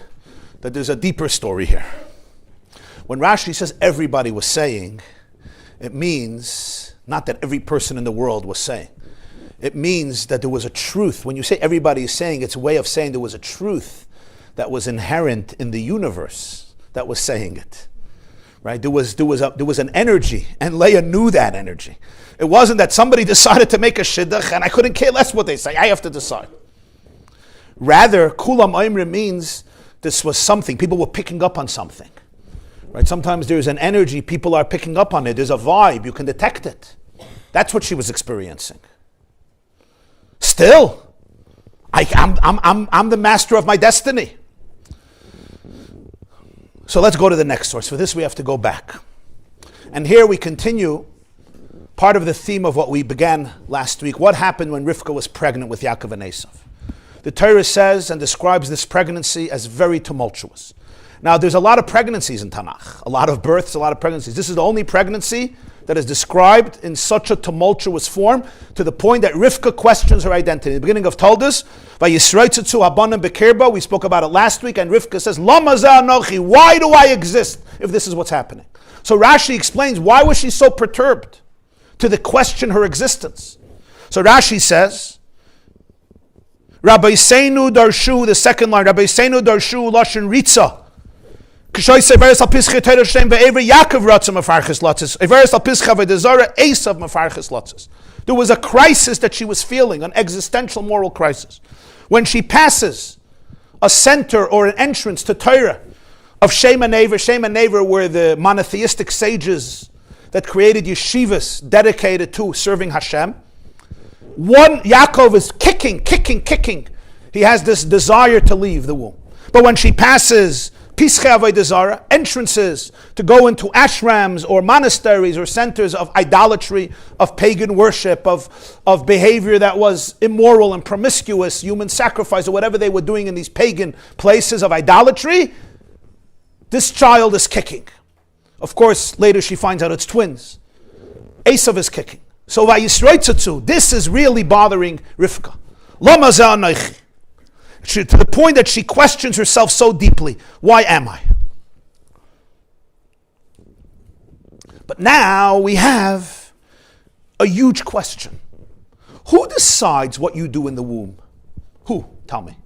that there's a deeper story here. When Rashi says everybody was saying, it means not that every person in the world was saying. It means that there was a truth. When you say everybody is saying, it's a way of saying there was a truth that was inherent in the universe that was saying it. Right? There was an energy, and Leah knew that energy. It wasn't that somebody decided to make a shidduch and I couldn't care less what they say. I have to decide. Rather, kulam oimrim means this was something. People were picking up on something. Right? Sometimes there's an energy, people are picking up on it. There's a vibe, you can detect it. That's what she was experiencing. Still, I'm the master of my destiny. So let's go to the next source. For this we have to go back. And here we continue part of the theme of what we began last week. What happened when Rivka was pregnant with Yaakov and Esav? The Torah says and describes this pregnancy as very tumultuous. Now, there's a lot of pregnancies in Tanakh, a lot of births, a lot of pregnancies. This is the only pregnancy that is described in such a tumultuous form to the point that Rivka questions her identity. The beginning of Talmud, Vayisroitzetzu habanim bekirba, we spoke about it last week, and Rivka says, Lama za anochi, why do I exist if this is what's happening? So Rashi explains, why was she so perturbed to question her existence? So Rashi says, Rabbi Seinu Darshu, the second line, Rabbi Seinu Darshu, Lashon Ritza. There was a crisis that she was feeling, an existential moral crisis. When she passes a center or an entrance to Torah of Shem and Aver were the monotheistic sages that created yeshivas dedicated to serving Hashem. Yaakov is kicking. He has this desire to leave the womb. But when she passes Pischei Avodah Zarah, entrances to go into ashrams or monasteries or centers of idolatry, of pagan worship, of behavior that was immoral and promiscuous, human sacrifice, or whatever they were doing in these pagan places of idolatry, this child is kicking. Of course, later she finds out it's twins. Esav is kicking. So Vayisroitzetzu, this is really bothering Rivka. Lama za anochi. To the point that she questions herself so deeply. Why am I? But now we have a huge question. Who decides what you do in the womb? Who? Tell me.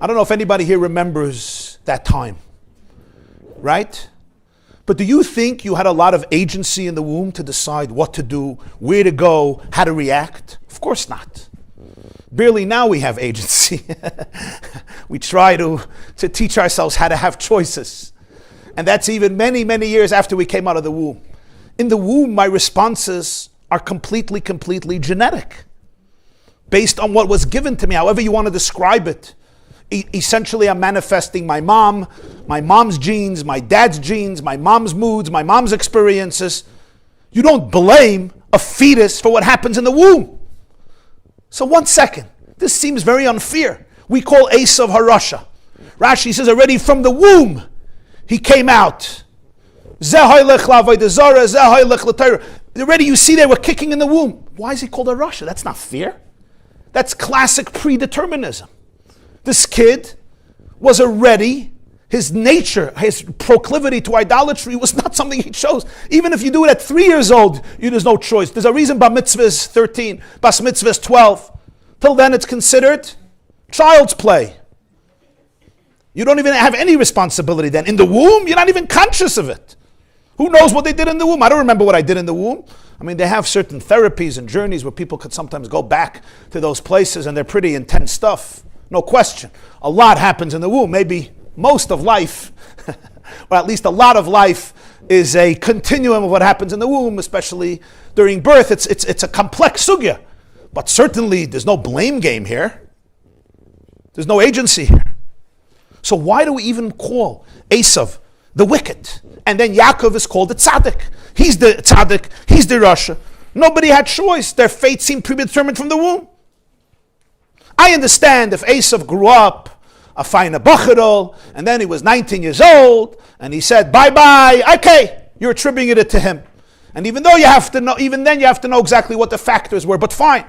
I don't know if anybody here remembers that time. Right? But do you think you had a lot of agency in the womb to decide what to do, where to go, how to react? Of course not. Barely now we have agency. We try to teach ourselves how to have choices. And that's even many, many years after we came out of the womb. In the womb, my responses are completely genetic. Based on what was given to me, however you want to describe it. Essentially, I'm manifesting my mom's genes, my dad's genes, my mom's moods, my mom's experiences. You don't blame a fetus for what happens in the womb. So 1 second, this seems very unfair. We call Esav Harasha. Rashi says already from the womb, he came out. Already you see they were kicking in the womb. Why is he called Harasha? That's not fair. That's classic predeterminism. This kid was already, his nature, his proclivity to idolatry was not something he chose. Even if you do it at 3 years old, there's no choice. There's a reason bar mitzvah is 13, bas mitzvah is 12. Till then it's considered child's play. You don't even have any responsibility then. In the womb, you're not even conscious of it. Who knows what they did in the womb? I don't remember what I did in the womb. I mean, they have certain therapies and journeys where people could sometimes go back to those places and they're pretty intense stuff. No question. A lot happens in the womb. Maybe most of life, or at least a lot of life, is a continuum of what happens in the womb, especially during birth. It's a complex sugya. But certainly there's no blame game here. There's no agency here. So why do we even call Esav the wicked? And then Yaakov is called the tzaddik. He's the tzaddik. He's the rasha. Nobody had choice. Their fate seemed predetermined from the womb. I understand if Esav grew up a fine bachadol, and then he was 19 years old, and he said, bye-bye, okay, you're attributing it to him. And even then you have to know exactly what the factors were, but fine.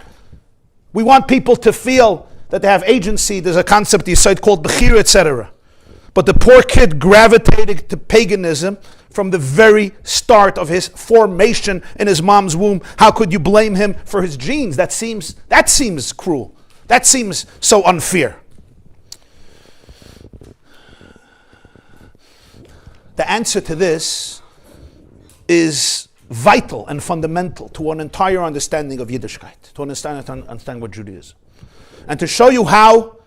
We want people to feel that they have agency. There's a concept you said called bechira, etc. But the poor kid gravitated to paganism from the very start of his formation in his mom's womb. How could you blame him for his genes? That seems cruel. That seems so unfair. The answer to this is vital and fundamental to an entire understanding of Yiddishkeit, to understand what Judaism. And to show you how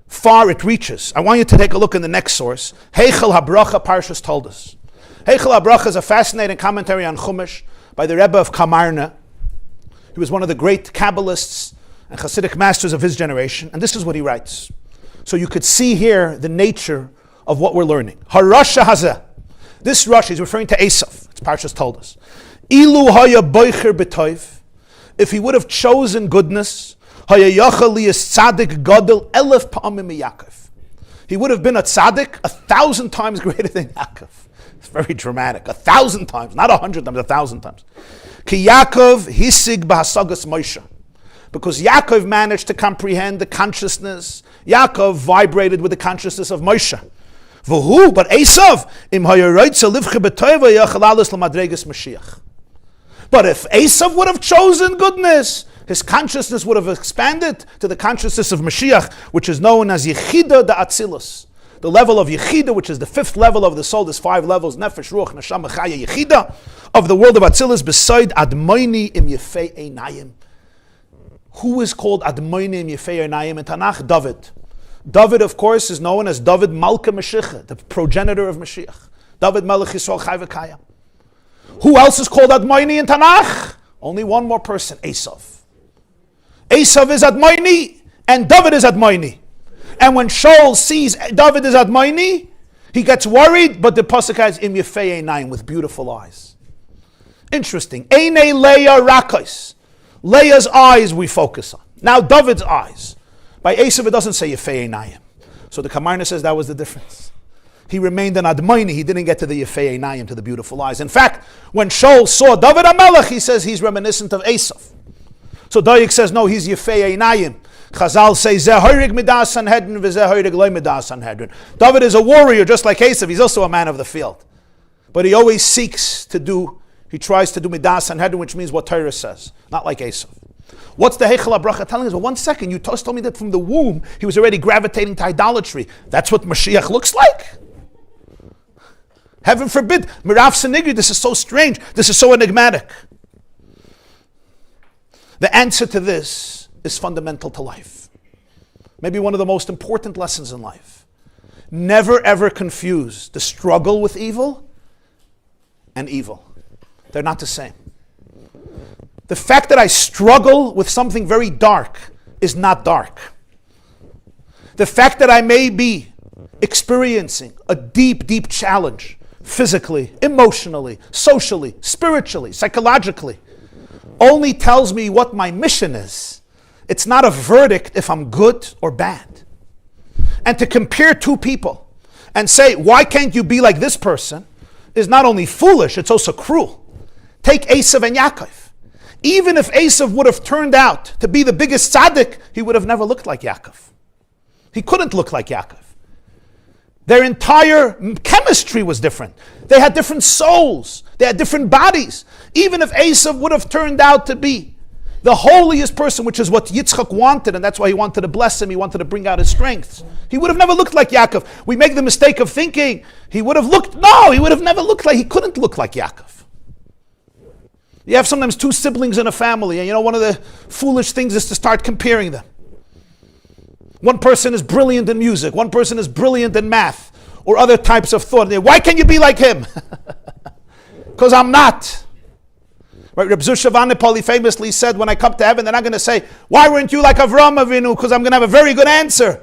far it reaches, I want you to take a look in the next source. Heichel HaBracha Parshas told us. Heichel HaBracha is a fascinating commentary on Chumash by the Rebbe of Kamarna. He was one of the great Kabbalists and Hasidic masters of his generation. And this is what he writes. So you could see here the nature of what we're learning. Harasha Hazeh. This Rashi is referring to Esav. It's Parshas told us. Ilu haya boicher b'toiv. If he would have chosen goodness, haya yachal liyas tzaddik gadol elef pa'amim Yaakov. He would have been a tzaddik 1,000 times greater than Yaakov. It's very dramatic. 1,000 times, not 100 times, 1,000 times. Ki Yaakov hisig b'hasagas Moshe. Because Yaakov managed to comprehend the consciousness. Yaakov vibrated with the consciousness of Moshe. V'hu, but Esav, im hayaroitza livche b'toiva yachalalis l'madregas Mashiach. But if Esav would have chosen goodness, his consciousness would have expanded to the consciousness of Mashiach, which is known as Yechida da Atzilus. The level of Yechida, which is the 5th level of the soul. There's 5 levels: Nefesh, Ruach, Neshama, Chaya, Yechida of the world of Atzilus. Beside Admoini im Yefei Einayim. Who is called Admoini im Yefei Einayim in Tanakh? David. David, of course, is known as David Malka Mashiach, the progenitor of Mashiach. David Melech Yisrael Chai V'Kayam. Who else is called Admoini in Tanakh? Only one more person, Esav. Esav is Admoini, and David is Admoini. And when Shaul sees David is Admoini, he gets worried, but the pasuk has Im Yefei Einayim, with beautiful eyes. Interesting. Einei Leah Rakos. Leah's eyes we focus on. Now David's eyes. By Esav it doesn't say Yefei Einayim. So the Kamarna says that was the difference. He remained an Admoini, he didn't get to the Yefei Einayim, to the beautiful eyes. In fact, when Shaul saw David HaMelech, he says he's reminiscent of Esav. So Dayik says, no, he's Yefei Einayim. Chazal say, Zeh hoirig midas Sanhedrin, v'zeh hoirig loy midas Sanhedrin. David is a warrior just like Esav, he's also a man of the field. But he always seeks to do, he tries to do midas Sanhedrin, which means what Torah says, not like Esav. What's the Heichel HaBracha telling us? Well, 1 second, you told me that from the womb, he was already gravitating to idolatry. That's what Mashiach looks like? Heaven forbid. Mirav Senigri, this is so strange. This is so enigmatic. The answer to this is fundamental to life. Maybe one of the most important lessons in life. Never ever confuse the struggle with evil and evil. They're not the same. The fact that I struggle with something very dark is not dark. The fact that I may be experiencing a deep, deep challenge, physically, emotionally, socially, spiritually, psychologically, only tells me what my mission is. It's not a verdict if I'm good or bad. And to compare two people and say, why can't you be like this person, is not only foolish, it's also cruel. Take Esav and Yaakov. Even if Esav would have turned out to be the biggest tzaddik, he would have never looked like Yaakov. He couldn't look like Yaakov. Their entire chemistry was different. They had different souls. They had different bodies. Even if Esav would have turned out to be the holiest person, which is what Yitzchak wanted, and that's why he wanted to bless him, he wanted to bring out his strengths, he would have never looked like Yaakov. We make the mistake of thinking he would have never looked like, he couldn't look like Yaakov. You have sometimes two siblings in a family, and one of the foolish things is to start comparing them. One person is brilliant in music, one person is brilliant in math, or other types of thought. Why can't you be like him? Because I'm not. Right? Reb Zusha Vanipoli famously said, when I come to heaven, they're not going to say, why weren't you like Avram Avinu? Because I'm going to have a very good answer.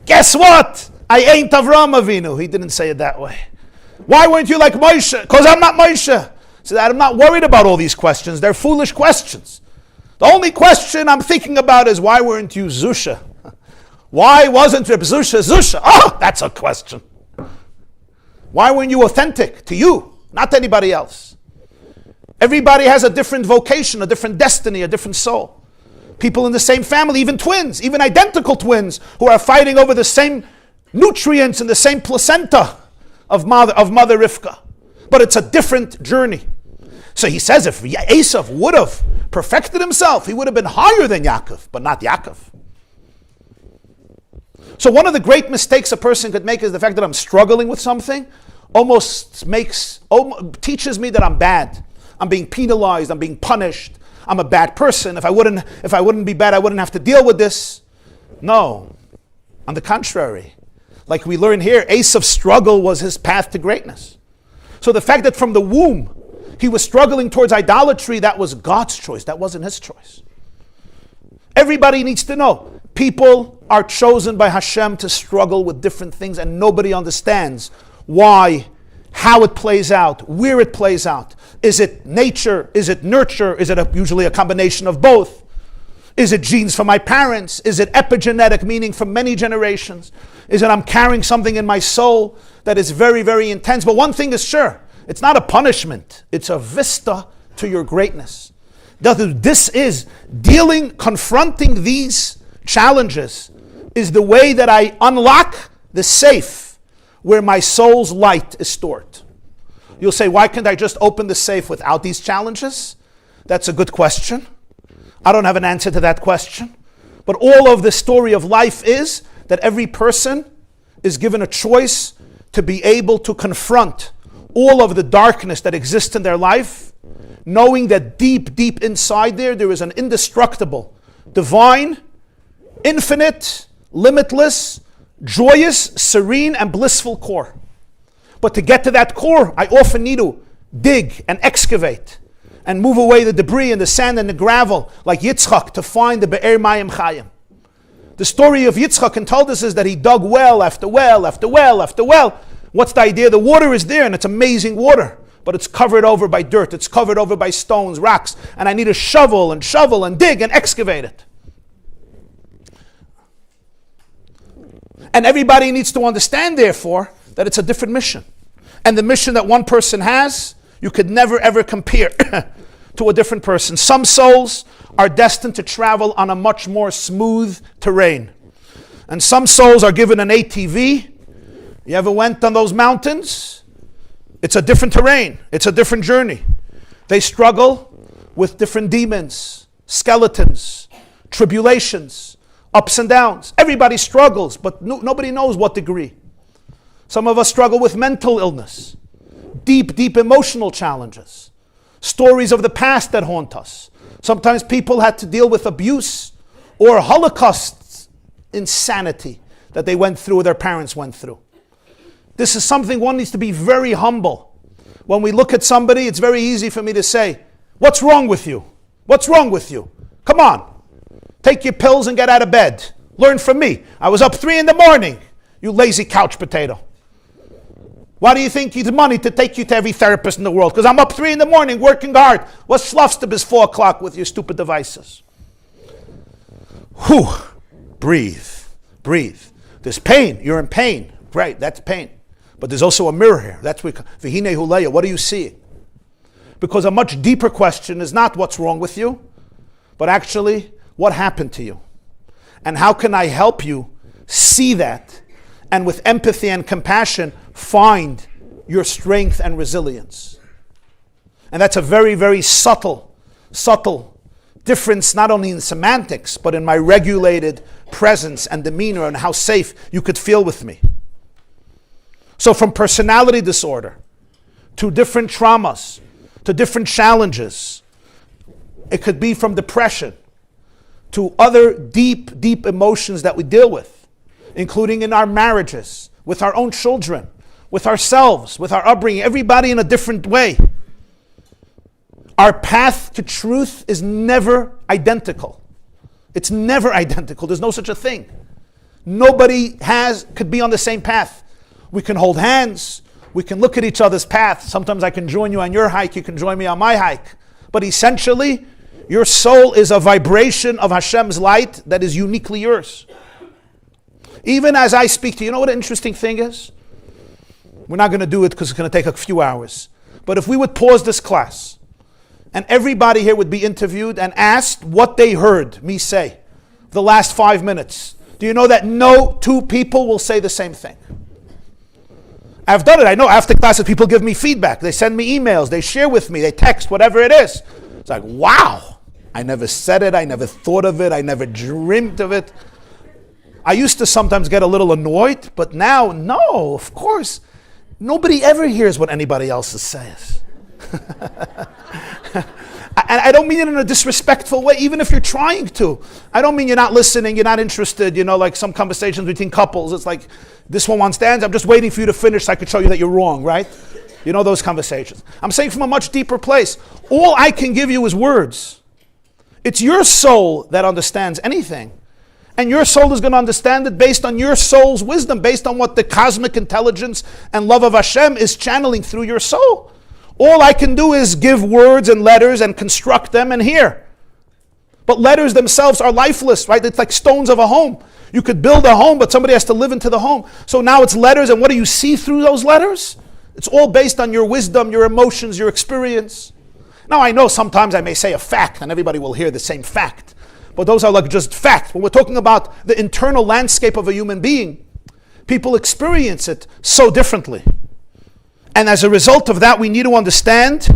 Guess what? I ain't Avram Avinu. He didn't say it that way. Why weren't you like Moshe? Because I'm not Moshe. So that I'm not worried about all these questions. They're foolish questions. The only question I'm thinking about is, why weren't you Zusha? Why wasn't Reb Zusha Zusha? Oh, that's a question. Why weren't you authentic to you, not to anybody else? Everybody has a different vocation, a different destiny, a different soul. People in the same family, even twins, even identical twins, who are fighting over the same nutrients and the same placenta of mother Rivka. But it's a different journey. So he says if Esav would have perfected himself, he would have been higher than Yaakov, but not Yaakov. So one of the great mistakes a person could make is the fact that I'm struggling with something almost teaches me that I'm bad. I'm being penalized, I'm being punished, I'm a bad person. If I wouldn't be bad, I wouldn't have to deal with this. No. On the contrary. Like we learn here, Esav's struggle was his path to greatness. So the fact that from the womb he was struggling towards idolatry, that was God's choice. That wasn't his choice. Everybody needs to know. People are chosen by Hashem to struggle with different things, and nobody understands why, how it plays out, where it plays out. Is it nature? Is it nurture? Is it usually a combination of both? Is it genes from my parents? Is it epigenetic, meaning from many generations? Is it I'm carrying something in my soul that is very, very intense? But one thing is sure, it's not a punishment. It's a vista to your greatness. This is confronting these challenges is the way that I unlock the safe where my soul's light is stored. You'll say, why can't I just open the safe without these challenges? That's a good question. I don't have an answer to that question. But all of the story of life is that every person is given a choice to be able to confront all of the darkness that exists in their life, knowing that deep, deep inside there is an indestructible, divine, infinite, limitless, joyous, serene, and blissful core. But to get to that core, I often need to dig and excavate and move away the debris and the sand and the gravel, like Yitzchak, to find the Be'er Mayim Chayim. The story of Yitzchak and told us is that he dug well after well after well after well. What's the idea? The water is there and it's amazing water, but it's covered over by dirt. It's covered over by stones, rocks, and I need to shovel and dig and excavate it. And everybody needs to understand, therefore, that it's a different mission. And the mission that one person has, you could never ever compare to a different person. Some souls are destined to travel on a much more smooth terrain. And some souls are given an ATV. You ever went on those mountains? It's a different terrain. It's a different journey. They struggle with different demons, skeletons, tribulations, ups and downs. Everybody struggles, but nobody knows what degree. Some of us struggle with mental illness. deep, deep emotional challenges, stories of the past that haunt us. Sometimes people had to deal with abuse or Holocaust insanity that they went through or their parents went through. This is something one needs to be very humble. When we look at somebody, it's very easy for me to say, what's wrong with you? What's wrong with you? Come on, take your pills and get out of bed. Learn from me. I was up 3 a.m, you lazy couch potato. Why do you think you need money to take you to every therapist in the world? Because I'm up 3 a.m. working hard. What's schlafstub is 4 o'clock with your stupid devices? Whew. Breathe. Breathe. There's pain. You're in pain. Right, that's pain. But there's also a mirror here. That's what Leah, what do you see? Because a much deeper question is not what's wrong with you, but actually what happened to you. And how can I help you see that and with empathy and compassion find your strength and resilience. And that's a very, very subtle difference, not only in semantics, but in my regulated presence and demeanor and how safe you could feel with me. So from personality disorder to different traumas, to different challenges, it could be from depression to other deep, deep emotions that we deal with, including in our marriages, with our own children, with ourselves, with our upbringing, everybody in a different way. Our path to truth is never identical. It's never identical. There's no such a thing. Nobody could be on the same path. We can hold hands. We can look at each other's path. Sometimes I can join you on your hike. You can join me on my hike. But essentially, your soul is a vibration of Hashem's light that is uniquely yours. Even as I speak to you, you know what an interesting thing is? We're not going to do it because it's going to take a few hours. But if we would pause this class and everybody here would be interviewed and asked what they heard me say the last 5 minutes, do you know that no 2 people will say the same thing? I've done it. I know after classes people give me feedback. They send me emails. They share with me. They text, whatever it is. It's like, wow, I never said it. I never thought of it. I never dreamt of it. I used to sometimes get a little annoyed, but now, no, of course. Nobody ever hears what anybody else says. And I don't mean it in a disrespectful way, even if you're trying to. I don't mean you're not listening, you're not interested, like some conversations between couples. It's like, this one wants to end, I'm just waiting for you to finish so I can show you that you're wrong, right? You know those conversations. I'm saying from a much deeper place. All I can give you is words. It's your soul that understands anything. And your soul is going to understand it based on your soul's wisdom, based on what the cosmic intelligence and love of Hashem is channeling through your soul. All I can do is give words and letters and construct them and hear. But letters themselves are lifeless, right? It's like stones of a home. You could build a home, but somebody has to live into the home. So now it's letters, and what do you see through those letters? It's all based on your wisdom, your emotions, your experience. Now I know sometimes I may say a fact, and everybody will hear the same fact. But those are like just facts. When we're talking about the internal landscape of a human being, people experience it so differently. And as a result of that, we need to understand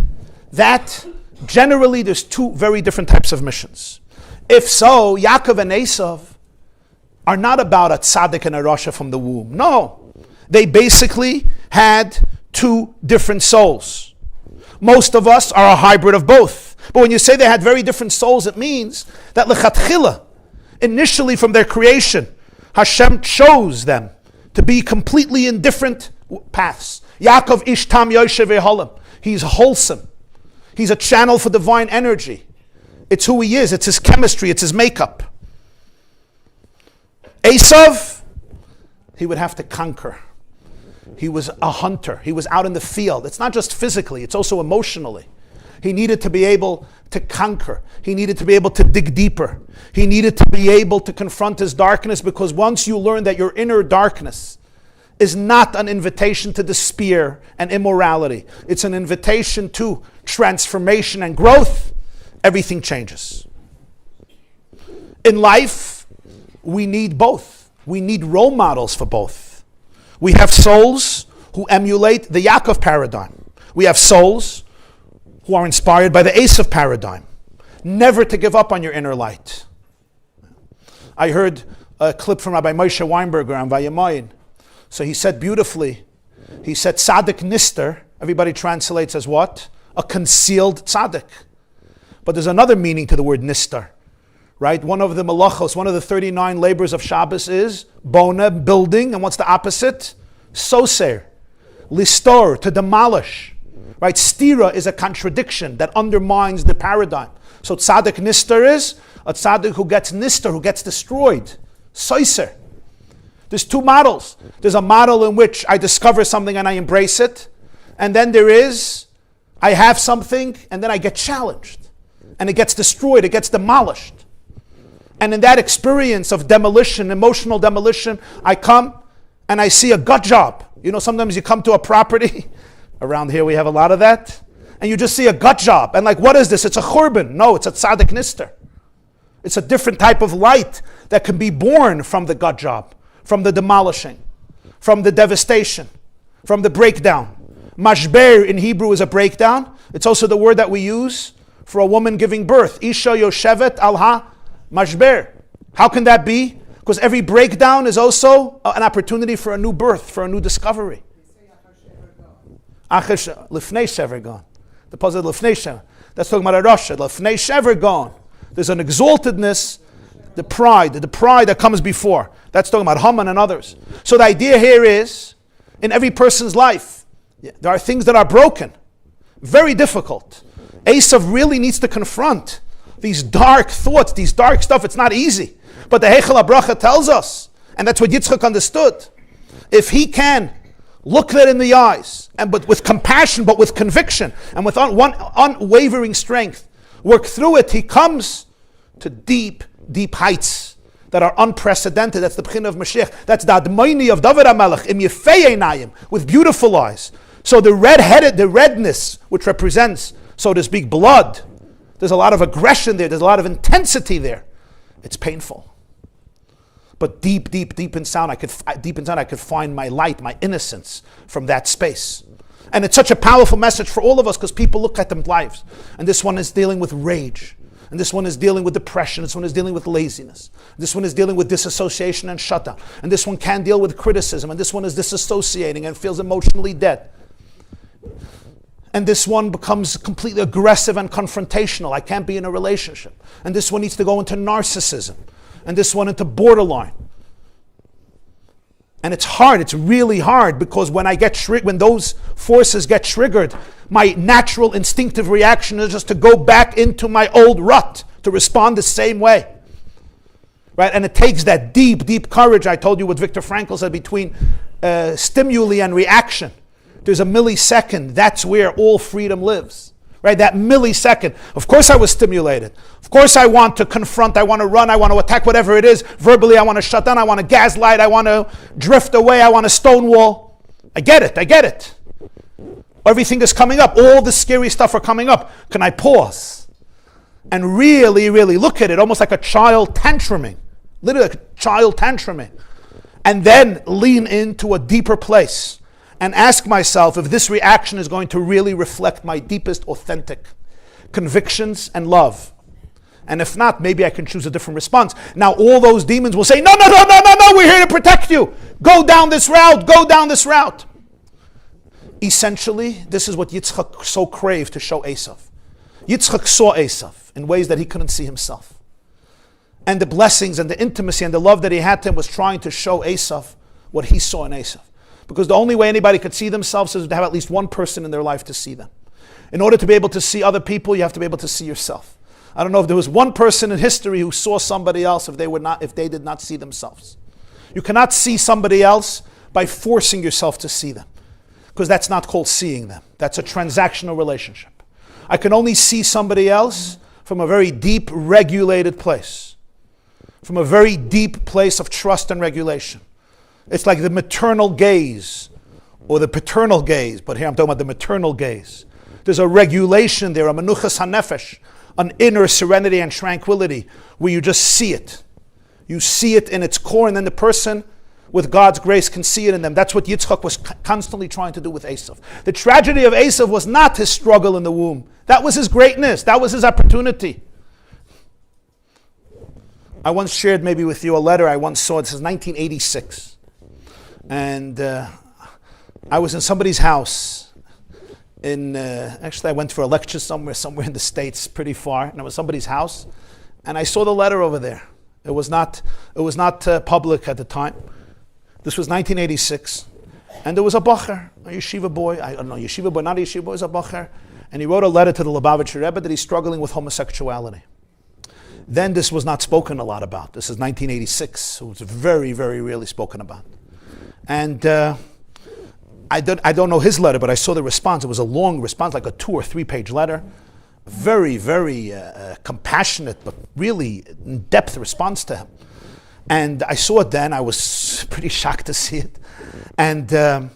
that generally there's 2 very different types of missions. If so, Yaakov and Esav are not about a tzaddik and a rasha from the womb. No. They basically had 2 different souls. Most of us are a hybrid of both. But when you say they had very different souls, it means that lechatchila, initially from their creation, Hashem chose them to be completely in different paths. Yaakov ishtam yoshev eholim. He's wholesome. He's a channel for divine energy. It's who he is. It's his chemistry. It's his makeup. Esav, he would have to conquer. He was a hunter. He was out in the field. It's not just physically, it's also emotionally. He needed to be able to conquer. He needed to be able to dig deeper. He needed to be able to confront his darkness, because once you learn that your inner darkness is not an invitation to despair and immorality, it's an invitation to transformation and growth, everything changes. In life, we need both. We need role models for both. We have souls who emulate the Yaakov paradigm. We have souls who are inspired by the Esav paradigm. Never to give up on your inner light. I heard a clip from Rabbi Moshe Weinberger on YY. So he said beautifully, he said, Tzaddik Nister everybody translates as what? A concealed tzaddik. But there's another meaning to the word nistar, right? One of the malachos, one of the 39 labors of Shabbos is bona, building, and what's the opposite? Soser, listor, to demolish, right? Stira is a contradiction that undermines the paradigm. So tzaddik nistar is a tzaddik who gets nistar, who gets destroyed, soser. There's two models. There's a model in which I discover something and I embrace it. And then there is, I have something and then I get challenged. And it gets destroyed, it gets demolished. And in that experience of demolition, emotional demolition, I come and I see a gut job. You know, sometimes you come to a property, around here we have a lot of that, and you just see a gut job. And like, what is this? It's a churban. No, it's a tzaddik nister. It's a different type of light that can be born from the gut job, from the demolishing, from the devastation, from the breakdown. Mashber in Hebrew is a breakdown. It's also the word that we use for a woman giving birth. Isha yoshevet al ha mashber. How can that be? Because every breakdown is also an opportunity for a new birth, for a new discovery. Lifnei shever gone. The puzzle lifnei shever. That's talking about a rasha. Lifnei shever gone. There's an exaltedness, the pride that comes before. That's talking about Haman and others. So the idea here is, in every person's life, there are things that are broken, very difficult. Esav really needs to confront these dark thoughts, these dark stuff. It's not easy. But the Heichel HaBracha tells us, and that's what Yitzchak understood, if he can look that in the eyes, but with compassion, but with conviction, and with unwavering strength, work through it, he comes to deep, deep heights that are unprecedented. That's the B'china of Mashiach. That's the Admaini of David HaMelech, im yefei einayim, with beautiful eyes. So the redness, which represents, so to speak, blood, there's a lot of aggression there, there's a lot of intensity there. It's painful. But deep inside, I could find my light, my innocence from that space. And it's such a powerful message for all of us because people look at their lives. And this one is dealing with rage. And this one is dealing with depression. This one is dealing with laziness. This one is dealing with disassociation and shutdown. And this one can deal with criticism. And this one is disassociating and feels emotionally dead. And this one becomes completely aggressive and confrontational. I can't be in a relationship. And this one needs to go into narcissism. And this one into borderline. And it's hard, it's really hard, because when when those forces get triggered, my natural instinctive reaction is just to go back into my old rut, to respond the same way. Right? And it takes that deep courage, I told you what Viktor Frankl said, between stimuli and reaction. There's a millisecond, that's where all freedom lives. Right? That millisecond. Of course I was stimulated. Of course I want to confront, I want to run, I want to attack whatever it is. Verbally I want to shut down, I want to gaslight, I want to drift away, I want to stonewall. I get it. Everything is coming up. All the scary stuff are coming up. Can I pause? And really look at it, almost like a child tantruming. Literally like a child tantruming. And then lean into a deeper place. And ask myself if this reaction is going to really reflect my deepest, authentic convictions and love. And if not, maybe I can choose a different response. Now, all those demons will say, no, we're here to protect you. Go down this route. Essentially, this is what Yitzchak so craved to show Esav. Yitzchak saw Esav in ways that he couldn't see himself. And the blessings and the intimacy and the love that he had to him was trying to show Esav what he saw in Esav. Because the only way anybody could see themselves is to have at least one person in their life to see them. In order to be able to see other people, you have to be able to see yourself. I don't know if there was one person in history who saw somebody else if they did not see themselves. You cannot see somebody else by forcing yourself to see them. Because that's not called seeing them. That's a transactional relationship. I can only see somebody else from a very deep, regulated place. From a very deep place of trust and regulation. It's like the maternal gaze or the paternal gaze, but here I'm talking about the maternal gaze. There's a regulation there, a menuchas hanefesh, an inner serenity and tranquility where you just see it. You see it in its core, and then the person with God's grace can see it in them. That's what Yitzchak was constantly trying to do with Esav. The tragedy of Esav was not his struggle in the womb. That was his greatness. That was his opportunity. I once shared maybe with you a letter I once saw. This is 1986. And I was in somebody's house, actually I went for a lecture somewhere in the States, pretty far, and it was somebody's house, and I saw the letter over there. It was not public at the time. This was 1986, and there was a bacher, a yeshiva boy, I don't know, yeshiva boy, not a yeshiva boy, was a bacher, and he wrote a letter to the Lubavitcher Rebbe that he's struggling with homosexuality. Then this was not spoken a lot about. This is 1986, so it was very, very rarely spoken about. And I don't know his letter, but I saw the response. It was a long response, like a 2 or 3 page letter. Very, very compassionate, but really in-depth response to him. And I saw it then. I was pretty shocked to see it. And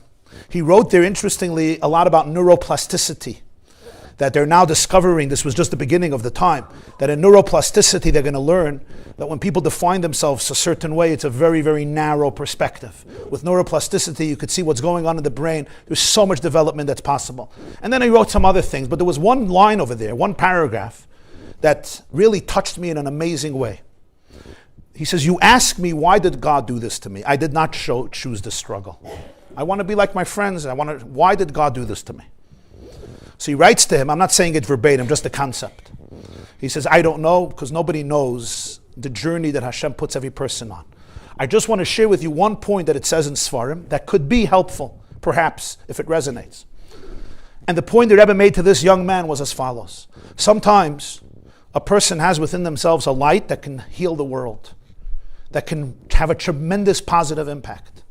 he wrote there, interestingly, a lot about neuroplasticity. That they're now discovering, this was just the beginning of the time, that in neuroplasticity they're going to learn that when people define themselves a certain way, it's a very, very narrow perspective. With neuroplasticity, you could see what's going on in the brain. There's so much development that's possible. And then he wrote some other things, but there was one line over there, one paragraph, that really touched me in an amazing way. He says, you ask me, why did God do this to me? I did not choose this struggle. I want to be like my friends. Why did God do this to me? So he writes to him, I'm not saying it verbatim, just the concept. He says, I don't know, because nobody knows the journey that Hashem puts every person on. I just want to share with you one point that it says in Sfarim that could be helpful, perhaps, if it resonates. And the point the Rebbe made to this young man was as follows. Sometimes a person has within themselves a light that can heal the world, that can have a tremendous positive impact.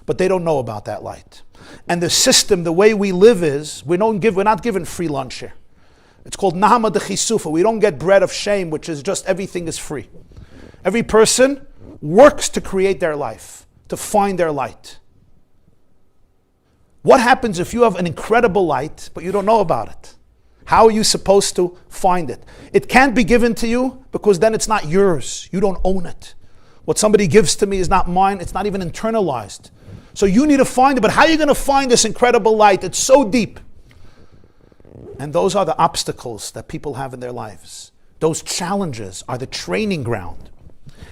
But they don't know about that light. And the system, the way we live is, we're not given free lunch here. It's called Nahama de Chisufa. We don't get bread of shame, which is just everything is free. Every person works to create their life, to find their light. What happens if you have an incredible light, but you don't know about it? How are you supposed to find it? It can't be given to you because then it's not yours. You don't own it. What somebody gives to me is not mine. It's not even internalized. So you need to find it, but how are you going to find this incredible light? It's so deep. And those are the obstacles that people have in their lives. Those challenges are the training ground.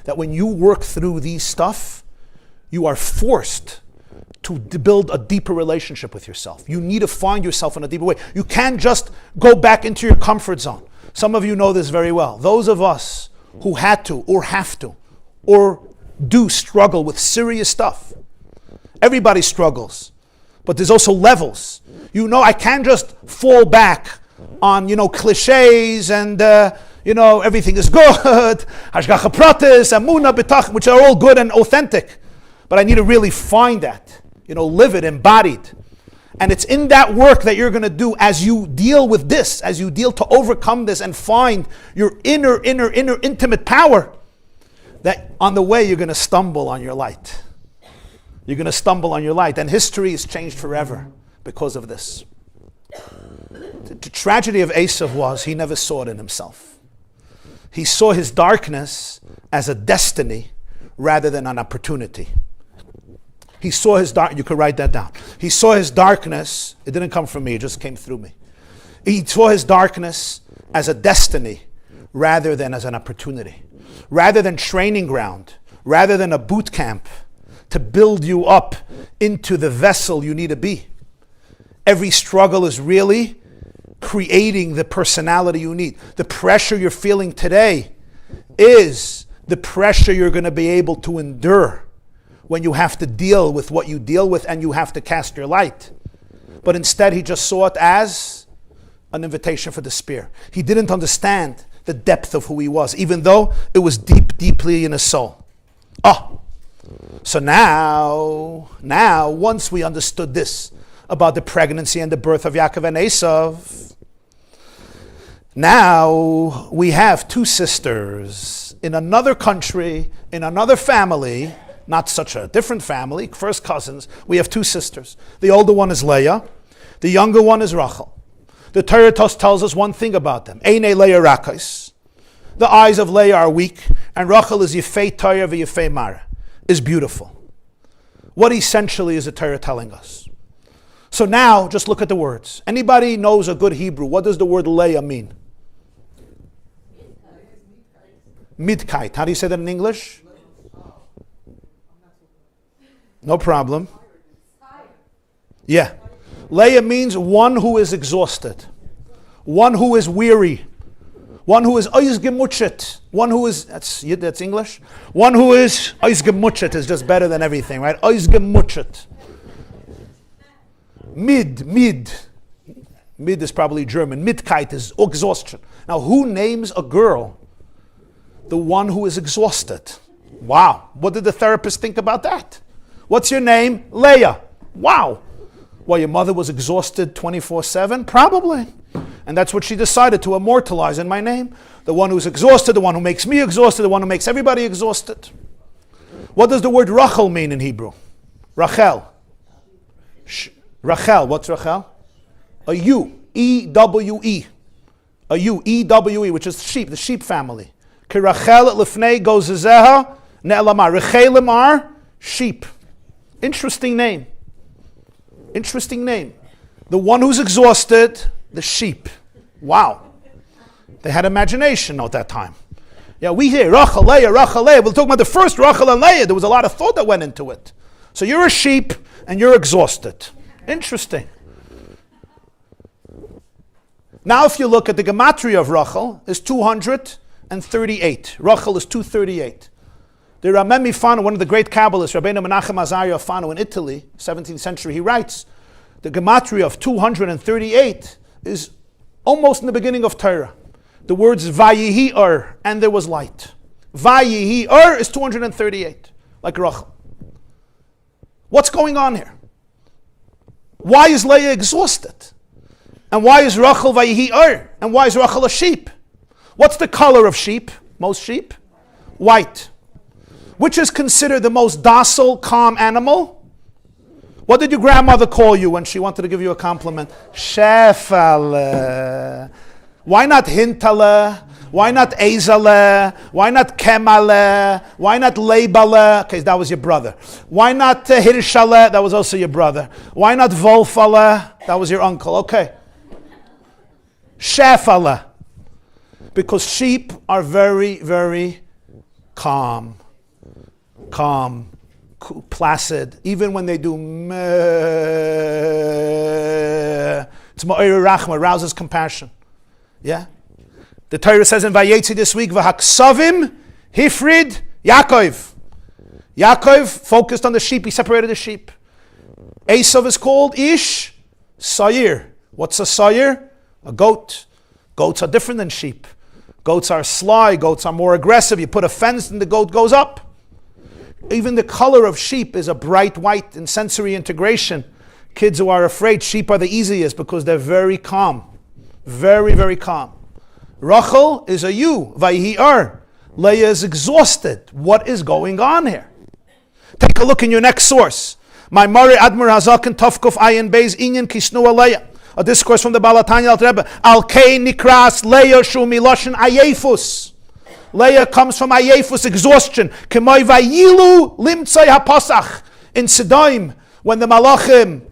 That when you work through these stuff, you are forced to build a deeper relationship with yourself. You need to find yourself in a deeper way. You can't just go back into your comfort zone. Some of you know this very well. Those of us who had to, or have to, or do struggle with serious stuff. Everybody struggles, but there's also levels. I can't just fall back on, cliches and, everything is good, hashgacha pratis, amuna betach, which are all good and authentic. But I need to really find that, live it, embodied. And it's in that work that you're going to do as you deal with this, as you deal to overcome this and find your inner intimate power, that on the way you're going to stumble on your light. You're going to stumble on your light. And history is changed forever because of this. The tragedy of Esav was he never saw it in himself. He saw his darkness as a destiny rather than an opportunity. He saw his you could write that down. He saw his darkness, it didn't come from me, it just came through me. He saw his darkness as a destiny rather than as an opportunity. Rather than training ground, rather than a boot camp, to build you up into the vessel you need to be. Every struggle is really creating the personality you need. The pressure you're feeling today is the pressure you're going to be able to endure when you have to deal with what you deal with and you have to cast your light. But instead he just saw it as an invitation for despair. He didn't understand the depth of who he was, even though it was deeply in his soul. So now, once we understood this about the pregnancy and the birth of Yaakov and Esav, now we have 2 sisters in another country, in another family, not such a different family, first cousins. We have 2 sisters. The older one is Leah. The younger one is Rachel. The Torah tells us one thing about them. Einei Leah rakos. The eyes of Leah are weak, and Rachel is Yefei Torah v'Yefei Mara, is beautiful. What essentially is the Torah telling us? So now, just look at the words. Anybody knows a good Hebrew? What does the word Leah mean? Midkite. How do you say that in English? No problem. Yeah. Leah means one who is exhausted, one who is weary, one who is oizgemuchet, one who is, that's English, one who is oizgemuchet is just better than everything, right? Oizgemuchet. Mid is probably German. Midkeit is exhaustion. Now, who names a girl the one who is exhausted? Wow. What did the therapist think about that? What's your name? Leah. Wow. Well, your mother was exhausted 24/7? Probably. And that's what she decided to immortalize in my name. The one who's exhausted, the one who makes me exhausted, the one who makes everybody exhausted. What does the word Rachel mean in Hebrew? Rachel. Rachel. What's Rachel? A U. E-W-E. A U. E-W-E, which is sheep, the sheep family. Ki Rachel lefnei gozezeha ne'elamar. Rechelim are sheep. Interesting name. Interesting name. The one who's exhausted, the sheep. Wow. They had imagination at that time. Yeah, we hear Rachel, Leah, Rachel, Leah. We're talking about the first Rachel and Leah. There was a lot of thought that went into it. So you're a sheep and you're exhausted. Interesting. Now if you look at the gematria of Rachel, is 238. Rachel is 238. The Ramemi Fano, one of the great Kabbalists, Rabbeinu Menachem Azaria Fano in Italy, 17th century, he writes, the gematria of 238 is almost in the beginning of Torah. The words Vayetzei, and there was light. Vayetzei is 238, like Rachel. What's going on here? Why is Leah exhausted? And why is Rachel Vayetzei? And why is Rachel a sheep? What's the color of sheep? Most sheep? White. Which is considered the most docile, calm animal? What did your grandmother call you when she wanted to give you a compliment? Shefale. Why not Hintale? Why not Ezale? Why not Kemale? Why not Leibale? Okay, that was your brother. Why not Hirshale? That was also your brother. Why not Volfale? That was your uncle. Okay. Shefale. Because sheep are very, very calm, placid. Even when they do meh, it's ma'ir rachma, rouses compassion. Yeah? The Torah says in Vayetzei this week, V'haksavim hifrid Yaakov. Yaakov focused on the sheep, he separated the sheep. Esav is called Ish Sayir. What's a Sayir? A goat. Goats are different than sheep. Goats are sly, goats are more aggressive. You put a fence and the goat goes up. Even the color of sheep is a bright white in sensory integration. Kids who are afraid, sheep are the easiest because they're very calm. Very, very calm. Rachel is a you, Vayetzei. Leah is exhausted. What is going on here? Take a look in your next source. My Mari Admir Hazaken Tafkuf Ayin Beis Inyan Kisnu Leah. A discourse from the Balatanya Al Rebbe. Al Kei Nikras Leah Shumi Loshen Ayefus. Leah comes from Ayefus, exhaustion. Kemoi Vayilu Limtzai HaPasach. In Siddim, when the Malachim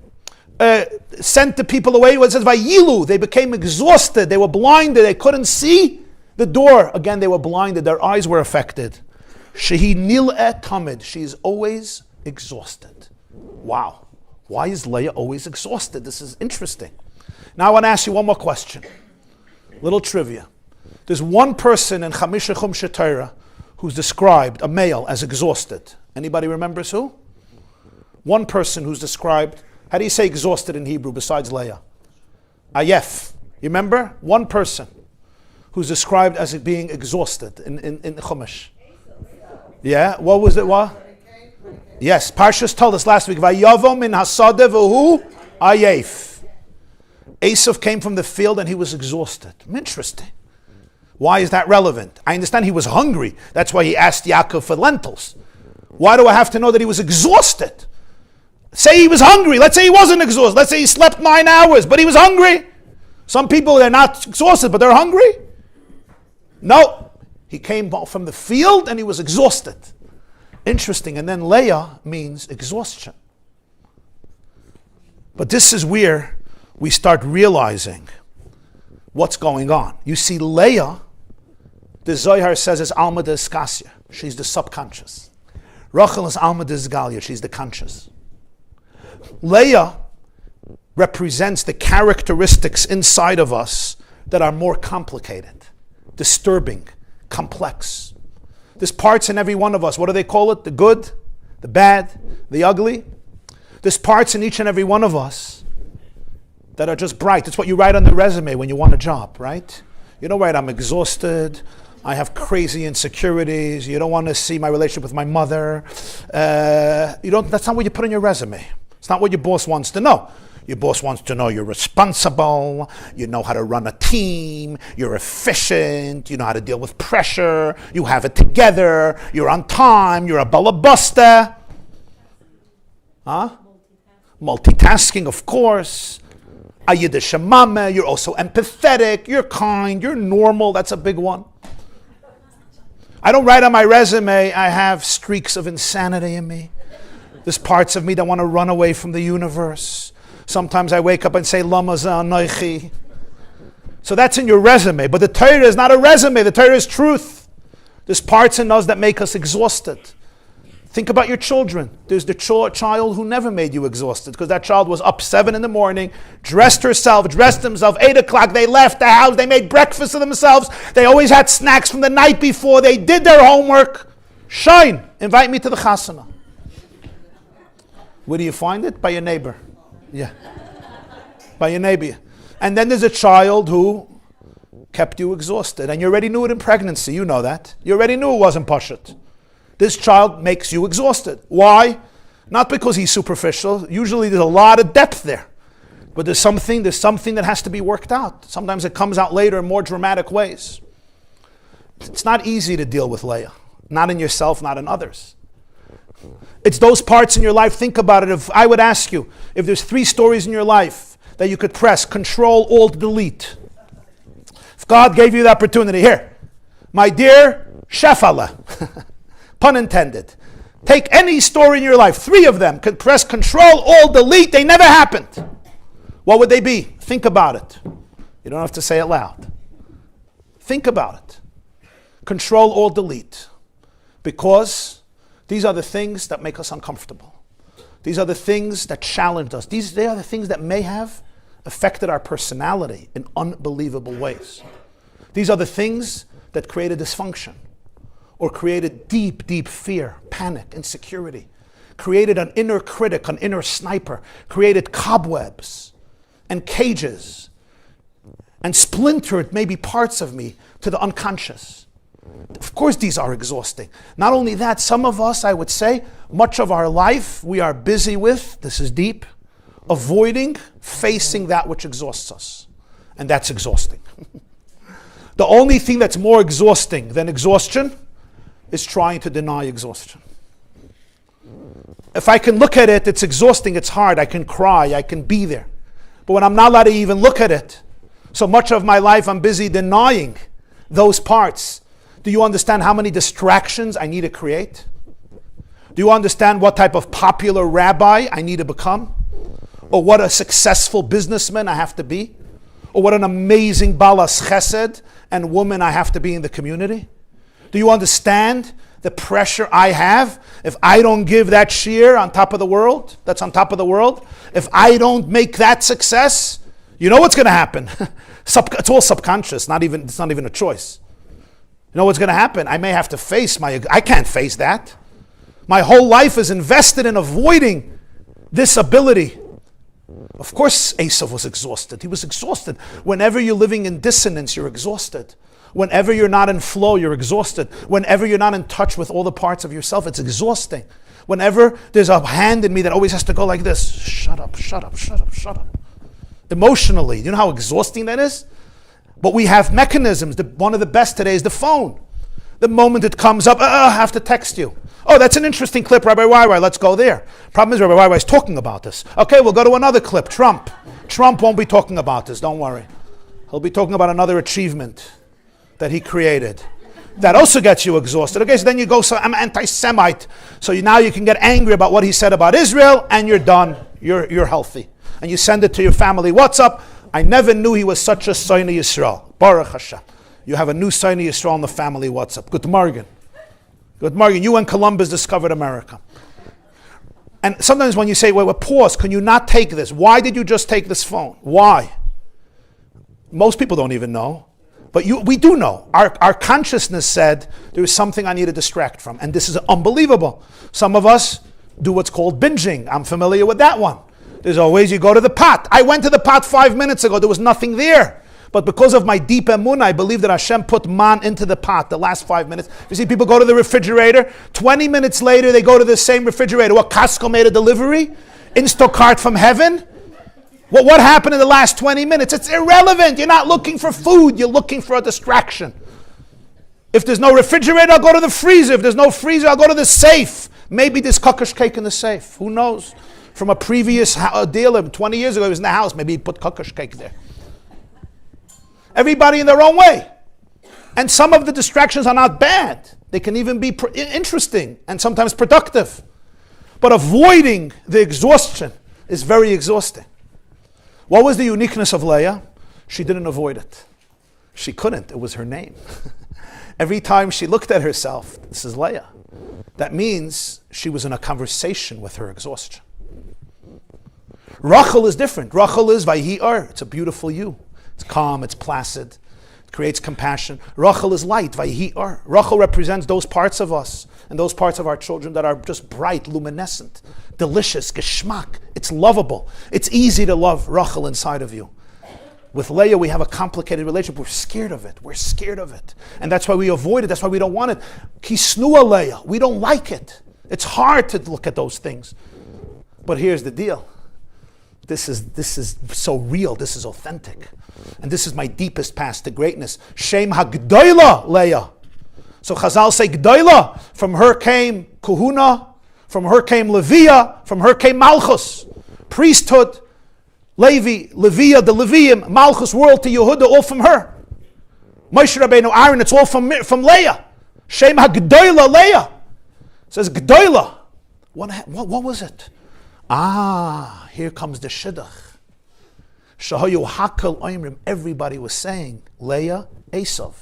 sent the people away, it says Vayilu, they became exhausted, they were blinded, they couldn't see the door. Again, they were blinded, their eyes were affected. Shehi Nil'eh Tamid, she is always exhausted. Wow. Why is Leah always exhausted? This is interesting. Now I want to ask you one more question. Little trivia. There's one person in Chamisha Chumshe Torah who's described, a male, as exhausted. Anybody remembers who? One person who's described, how do you say exhausted in Hebrew besides Leah? Ayef. You remember? One person who's described as being exhausted in Chumash. Yeah? What was it? What? Yes, Parshas told us last week, Vayavo min hasadeh v'hu ayef. Esav came from the field and he was exhausted. Interesting. Why is that relevant? I understand he was hungry. That's why he asked Yaakov for lentils. Why do I have to know that he was exhausted? Say he was hungry. Let's say he wasn't exhausted. Let's say he slept 9 hours, but he was hungry. Some people, they're not exhausted, but they're hungry. No. He came from the field and he was exhausted. Interesting. And then Leah means exhaustion. But this is where we start realizing what's going on. You see, Leah, the Zohar says, is Alma de Iskasya. She's the subconscious. Rachel is Alma de Zgalia. She's the conscious. Leah represents the characteristics inside of us that are more complicated, disturbing, complex. There's parts in every one of us. What do they call it? The good, the bad, the ugly. There's parts in each and every one of us that are just bright. It's what you write on the resume when you want a job, right? You don't write, I'm exhausted, I have crazy insecurities, you don't want to see my relationship with my mother. That's not what you put on your resume. It's not what your boss wants to know. Your boss wants to know you're responsible, you know how to run a team, you're efficient, you know how to deal with pressure, you have it together, you're on time, you're a balabusta. Huh? Multitasking, of course. You're also empathetic, you're kind, you're normal. That's a big one. I don't write on my resume, I have streaks of insanity in me. There's parts of me that want to run away from the universe. Sometimes I wake up and say, Lama za anoichi. So that's in your resume. But the Torah is not a resume. The Torah is truth. There's parts in us that make us exhausted. Think about your children. There's the child who never made you exhausted because that child was up 7 a.m, dressed herself, dressed himself, 8 o'clock. They left the house. They made breakfast for themselves. They always had snacks from the night before. They did their homework. Shine. Invite me to the chasana. Where do you find it? By your neighbor. Yeah. By your neighbor. And then there's a child who kept you exhausted. And you already knew it in pregnancy. You know that. You already knew it wasn't pashut. This child makes you exhausted. Why? Not because he's superficial. Usually there's a lot of depth there. But there's something that has to be worked out. Sometimes it comes out later in more dramatic ways. It's not easy to deal with Leah. Not in yourself, not in others. It's those parts in your life. Think about it. If I would ask you, if there's 3 stories in your life that you could press, Control, Alt, Delete. If God gave you the opportunity, here, my dear Shefala, pun intended, take any story in your life, 3 of them, could press Control, Alt, Delete, they never happened. What would they be? Think about it. You don't have to say it loud. Think about it. Control, Alt, Delete. Because these are the things that make us uncomfortable. These are the things that challenge us. They are the things that may have affected our personality in unbelievable ways. These are the things that created dysfunction or created deep, deep fear, panic, insecurity, created an inner critic, an inner sniper, created cobwebs and cages and splintered maybe parts of me to the unconscious. Of course, these are exhausting. Not only that, some of us, I would say, much of our life, we are busy with, this is deep, avoiding facing that which exhausts us. And that's exhausting. The only thing that's more exhausting than exhaustion is trying to deny exhaustion. If I can look at it, it's exhausting, it's hard, I can cry, I can be there. But when I'm not allowed to even look at it, so much of my life I'm busy denying those parts. Do you understand how many distractions I need to create? Do you understand what type of popular rabbi I need to become? Or what a successful businessman I have to be? Or what an amazing balas chesed and woman I have to be in the community? Do you understand the pressure I have if I don't give that shiur on top of the world, that's on top of the world? If I don't make that success, you know what's going to happen. It's all subconscious, it's not even a choice. You know what's going to happen? I may have to face I can't face that. My whole life is invested in avoiding this ability. Of course, Esav was exhausted. He was exhausted. Whenever you're living in dissonance, you're exhausted. Whenever you're not in flow, you're exhausted. Whenever you're not in touch with all the parts of yourself, it's exhausting. Whenever there's a hand in me that always has to go like this, shut up, shut up, shut up, shut up. Emotionally, you know how exhausting that is? But we have mechanisms. One of the best today is the phone. The moment it comes up, I have to text you. Oh, that's an interesting clip, Rabbi YY, let's go there. Problem is, Rabbi YY is talking about this. Okay, we'll go to another clip, Trump. Trump won't be talking about this, don't worry. He'll be talking about another achievement that he created. That also gets you exhausted. Okay, so then you go, so I'm anti-Semite. So now you can get angry about what he said about Israel, and you're done. You're healthy. And you send it to your family. What's up? I never knew he was such a Soini Yisrael. Baruch Hashem. You have a new Soini Yisrael in the family WhatsApp. Good morning. Good morning. You and Columbus discovered America. And sometimes when you say, wait, pause, can you not take this? Why did you just take this phone? Why? Most people don't even know. But we do know. Our consciousness said there is something I need to distract from. And this is unbelievable. Some of us do what's called binging. I'm familiar with that one. There's always, you go to the pot. I went to the pot 5 minutes ago. There was nothing there. But because of my deep emunah, I believe that Hashem put man into the pot the last 5 minutes. You see people go to the refrigerator. 20 minutes later, they go to the same refrigerator. What, Costco made a delivery? Instacart from heaven? Well, what happened in the last 20 minutes? It's irrelevant. You're not looking for food. You're looking for a distraction. If there's no refrigerator, I'll go to the freezer. If there's no freezer, I'll go to the safe. Maybe there's kukkish cake in the safe. Who knows? From a previous dealer 20 years ago, he was in the house. Maybe he put kukkish cake there. Everybody in their own way. And some of the distractions are not bad. They can even be interesting and sometimes productive. But avoiding the exhaustion is very exhausting. What was the uniqueness of Leah? She didn't avoid it. She couldn't. It was her name. Every time she looked at herself, this is Leah. That means she was in a conversation with her exhaustion. Rachel is different. Rachel is Vayhi'ar. It's a beautiful you. It's calm, it's placid. It creates compassion. Rachel is light. Vayhi'ar. Rachel represents those parts of us and those parts of our children that are just bright, luminescent, delicious, geschmack. It's lovable. It's easy to love Rachel inside of you. With Leah, we have a complicated relationship. We're scared of it. We're scared of it. And that's why we avoid it. That's why we don't want it. Kisnua Leah. We don't like it. It's hard to look at those things. But here's the deal. This is so real. This is authentic. And this is my deepest path to greatness. Shem HaGdoila Leah. So Chazal say Gdoila. From her came Kuhuna. From her came Leviah. From her came Malchus. Priesthood. Levi, Leviah, the Levium, Malchus, royalty, Yehuda, all from her. Moshe Rabbeinu, Aaron, it's all from Leah. Shem HaGdoila Leah. It says Gdoila. What was it? Here comes the Shidduch. Shahayu Hakal Oimrim. Everybody was saying Leah, Esav,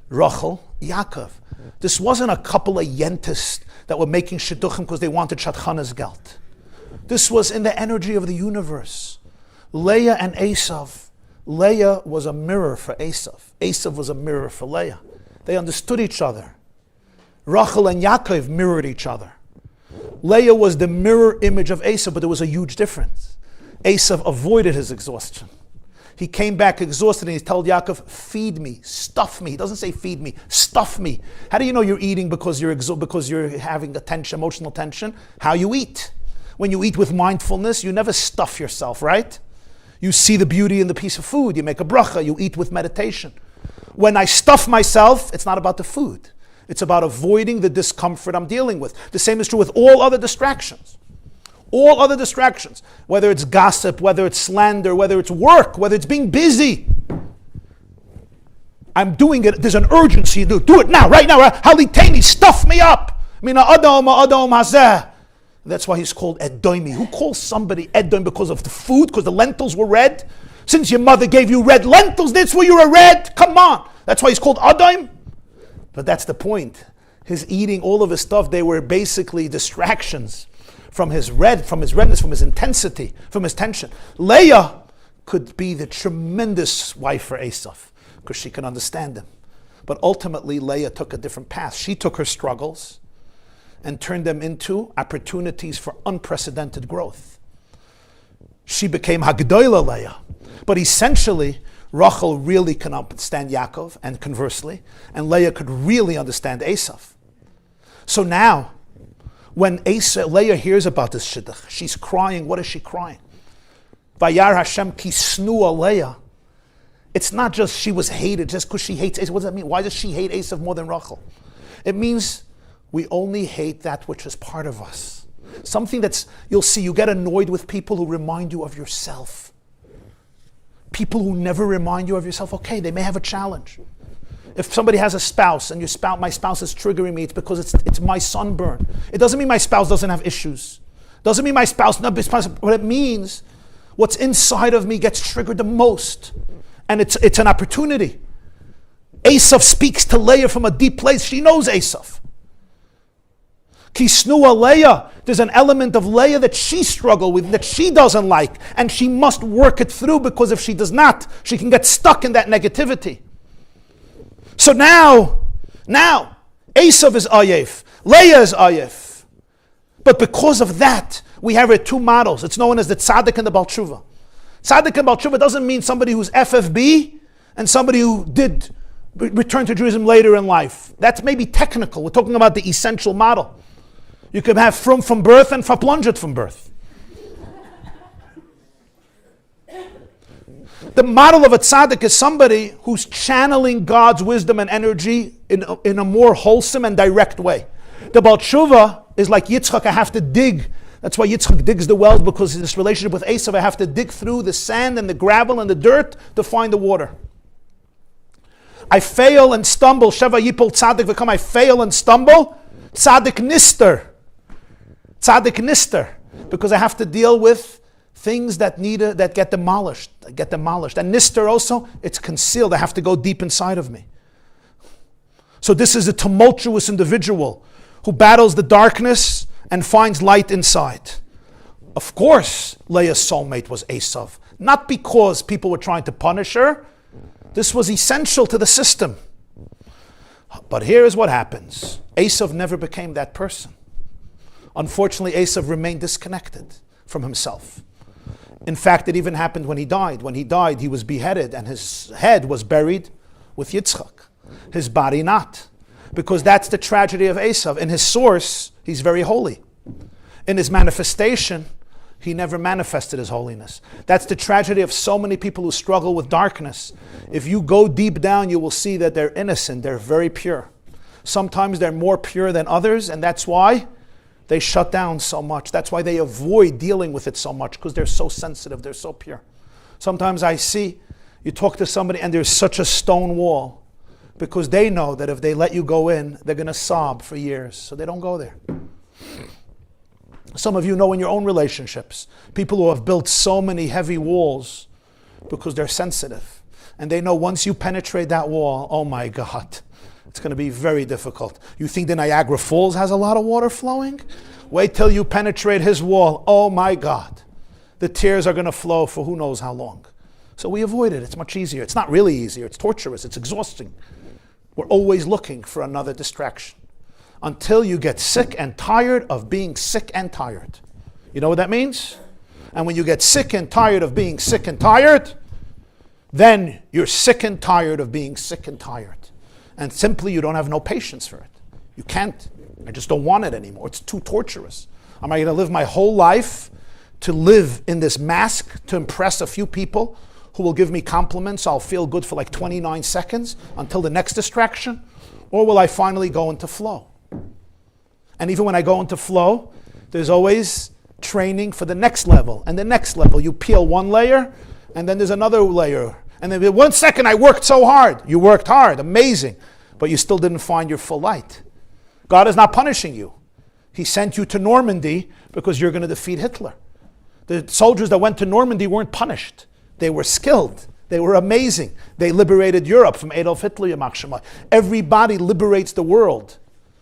Rachel, Yaakov. This wasn't a couple of yentists that were making Shidduchim because they wanted Shatchanas Gelt. This was in the energy of the universe. Leah and Esav. Leah was a mirror for Esav. Esav was a mirror for Leah. They understood each other. Rachel and Yaakov mirrored each other. Leah was the mirror image of Esav, but there was a huge difference. Esav avoided his exhaustion. He came back exhausted and he told Yaakov, feed me, stuff me. He doesn't say feed me, stuff me. How do you know you're eating because you're having attention, emotional tension? How you eat. When you eat with mindfulness, you never stuff yourself, right? You see the beauty in the piece of food. You make a bracha. You eat with meditation. When I stuff myself, it's not about the food. It's about avoiding the discomfort I'm dealing with. The same is true with all other distractions. All other distractions. Whether it's gossip, whether it's slander, whether it's work, whether it's being busy. I'm doing it. There's an urgency to do it now, right now. Haliteni, stuff me up. Mina Adam hazeh. That's why he's called Edomi. Who calls somebody Edom because of the food? Because the lentils were red? Since your mother gave you red lentils, that's why you're a red? Come on. That's why he's called Edom? But that's the point. His eating, all of his stuff, they were basically distractions from his redness, from his intensity, from his tension. Leah could be the tremendous wife for Esav because she can understand him. But ultimately, Leah took a different path. She took her struggles and turned them into opportunities for unprecedented growth. She became Hagdoila Leah. But essentially, Rachel really can understand Yaakov, and conversely, and Leah could really understand Esav. So now, when Leah hears about this shidduch, she's crying. What is she crying? Vayar Hashem kisnua Leah. It's not just she was hated just because she hates Esav. What does that mean? Why does she hate Esav more than Rachel? It means we only hate that which is part of us. Something that's, you'll see, you get annoyed with people who remind you of yourself. People who never remind you of yourself, okay, they may have a challenge. If somebody has a spouse and my spouse is triggering me, it's because it's my sunburn. It doesn't mean my spouse doesn't have issues. It doesn't mean my spouse, what it means, what's inside of me gets triggered the most. And it's an opportunity. Esav speaks to Leah from a deep place. She knows Esav. Kisnua Leah, there's an element of Leah that she struggled with, that she doesn't like, and she must work it through, because if she does not, she can get stuck in that negativity. So now, Esav is Ayef, Leah is Ayef. But because of that, we have here two models. It's known as the Tzaddik and the Baal Tshuva. Tzaddik and Baal Tshuva doesn't mean somebody who's FFB and somebody who did return to Judaism later in life. That's maybe technical. We're talking about the essential model. You could have from birth and verplunget from birth. The model of a tzaddik is somebody who's channeling God's wisdom and energy in a more wholesome and direct way. The Baal Tshuva is like Yitzchak. I have to dig. That's why Yitzchak digs the wells, because in this relationship with Esav, I have to dig through the sand and the gravel and the dirt to find the water. I fail and stumble. Sheva Yipol tzaddik v'kam. I fail and stumble. Tzaddik nister. Tzaddik nister. Because I have to deal with things that get demolished. And nister also, it's concealed. I have to go deep inside of me. So this is a tumultuous individual who battles the darkness and finds light inside. Of course, Leah's soulmate was Esav. Not because people were trying to punish her. This was essential to the system. But here's what happens. Esav never became that person. Unfortunately, Esav remained disconnected from himself. In fact, it even happened when he died. When he died, he was beheaded, and his head was buried with Yitzchak. His body not. Because that's the tragedy of Esav. In his source, he's very holy. In his manifestation, he never manifested his holiness. That's the tragedy of so many people who struggle with darkness. If you go deep down, you will see that they're innocent, they're very pure. Sometimes they're more pure than others, and that's why they shut down so much. That's why they avoid dealing with it so much, because they're so sensitive, they're so pure. Sometimes I see, you talk to somebody and there's such a stone wall, because they know that if they let you go in, they're going to sob for years, so they don't go there. Some of you know in your own relationships, people who have built so many heavy walls because they're sensitive. And they know once you penetrate that wall, oh my God, it's going to be very difficult. You think the Niagara Falls has a lot of water flowing? Wait till you penetrate his wall. Oh my God. The tears are going to flow for who knows how long. So we avoid it. It's much easier. It's not really easier. It's torturous. It's exhausting. We're always looking for another distraction until you get sick and tired of being sick and tired. You know what that means? And when you get sick and tired of being sick and tired, then you're sick and tired of being sick and tired. And simply you don't have no patience for it. You can't. I just don't want it anymore. It's too torturous. Am I going to live my whole life to live in this mask to impress a few people who will give me compliments? I'll feel good for like 29 seconds until the next distraction? Or will I finally go into flow? And even when I go into flow, there's always training for the next level. And the next level, you peel one layer, and then there's another layer. And then 1 second, I worked so hard. You worked hard, amazing. But you still didn't find your full light. God is not punishing you. He sent you to Normandy because you're going to defeat Hitler. The soldiers that went to Normandy weren't punished. They were skilled. They were amazing. They liberated Europe from Adolf Hitler. Yamach Shemai. Everybody liberates the world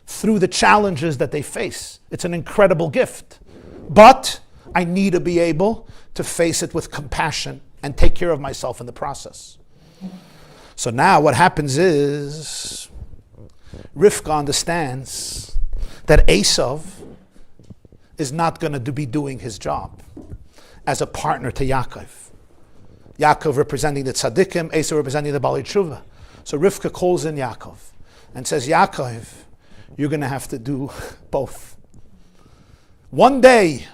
through the challenges that they face. It's an incredible gift. But I need to be able to face it with compassion and take care of myself in the process. So now what happens is, Rivka understands that Esav is not going to be doing his job as a partner to Yaakov. Yaakov representing the tzaddikim, Esav representing the Baalei Tshuva. So Rivka calls in Yaakov and says, Yaakov, you're going to have to do both. One day,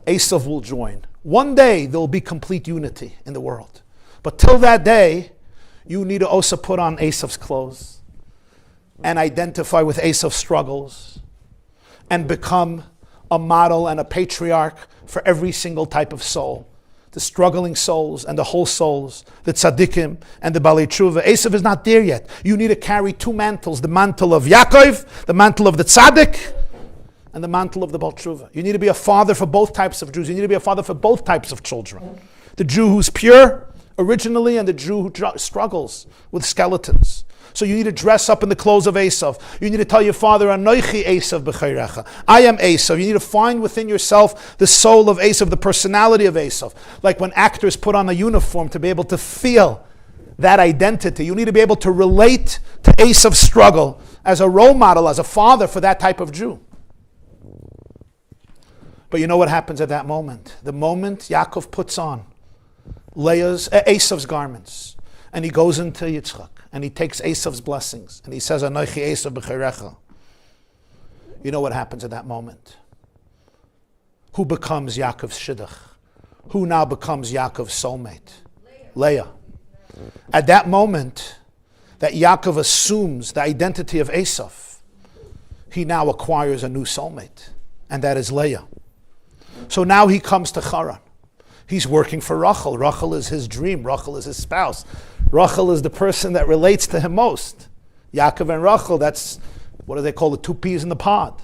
Esav will join. One day, there will be complete unity in the world. But till that day, you need to also put on Esav's clothes and identify with Esav's struggles and become a model and a patriarch for every single type of soul. The struggling souls and the whole souls, the tzaddikim and the Baalei Tshuva. Esav is not there yet. You need to carry two mantles, the mantle of Yaakov, the mantle of the tzaddik, and the mantle of the Baal Tshuva. You need to be a father for both types of Jews. You need to be a father for both types of children. The Jew who's pure originally, and the Jew who struggles with skeletons. So you need to dress up in the clothes of Esav. You need to tell your father, Anoichi Esav b'chayrecha. I am Esav. You need to find within yourself the soul of Esav, the personality of Esav. Like when actors put on a uniform to be able to feel that identity. You need to be able to relate to Esav's struggle as a role model, as a father for that type of Jew. But you know what happens at that moment? The moment Yaakov puts on Esav's garments, and he goes into Yitzchak, and he takes Esav's blessings, and he says, Anoichi Esav b'chayrecha. You know what happens at that moment? Who becomes Yaakov's shidduch? Who now becomes Yaakov's soulmate? Leah. At that moment that Yaakov assumes the identity of Esav, he now acquires a new soulmate, and that is Leah. So now he comes to Haran. He's working for Rachel. Rachel is his dream. Rachel is his spouse. Rachel is the person that relates to him most. Yaakov and Rachel, that's, what do they call the two peas in the pod?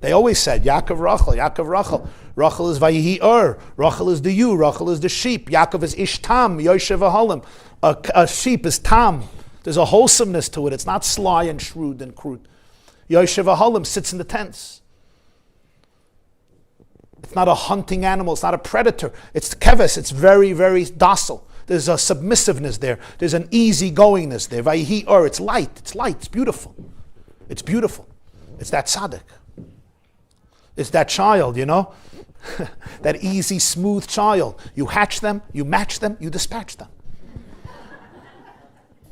They always said, Yaakov, Rachel, Yaakov, Rachel. Rachel is Vayetzei. Rachel is the ewe. Rachel is the sheep. Yaakov is Ish Tam, Yoshev Halim. A sheep is Tam. There's a wholesomeness to it. It's not sly and shrewd and crude. Yoshev Halim sits in the tents. It's not a hunting animal. It's not a predator. It's keves. It's very, very docile. There's a submissiveness there. There's an easygoingness there. Vayetzei. It's light. It's light. It's beautiful. It's beautiful. It's that tzaddik. It's that child, you know? That easy, smooth child. You hatch them, you match them, you dispatch them.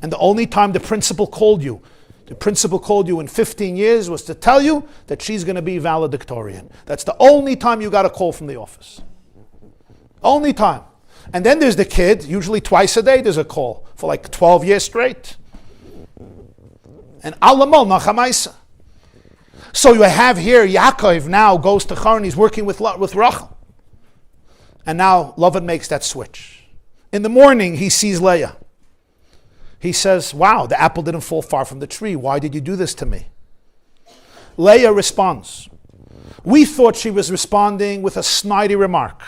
And the only time the principal called you in 15 years was to tell you that she's going to be valedictorian. That's the only time you got a call from the office. Only time. And then there's the kid, usually twice a day there's a call for like 12 years straight. And Alamol Nachamaisa. So you have here, Yaakov now goes to Haran, he's working with Rachel. And now Lavan makes that switch. In the morning, he sees Leah. He says, wow, the apple didn't fall far from the tree. Why did you do this to me? Leah responds. We thought she was responding with a snidey remark.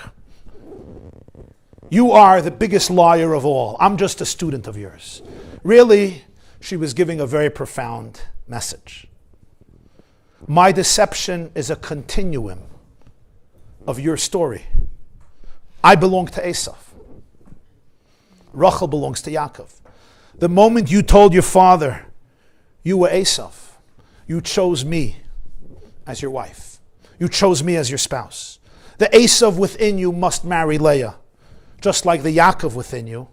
You are the biggest liar of all. I'm just a student of yours. Really, she was giving a very profound message. My deception is a continuum of your story. I belong to Esav. Rachel belongs to Yaakov. The moment you told your father you were Esav, you chose me as your wife. You chose me as your spouse. The Esav within you must marry Leah, just like the Yaakov within you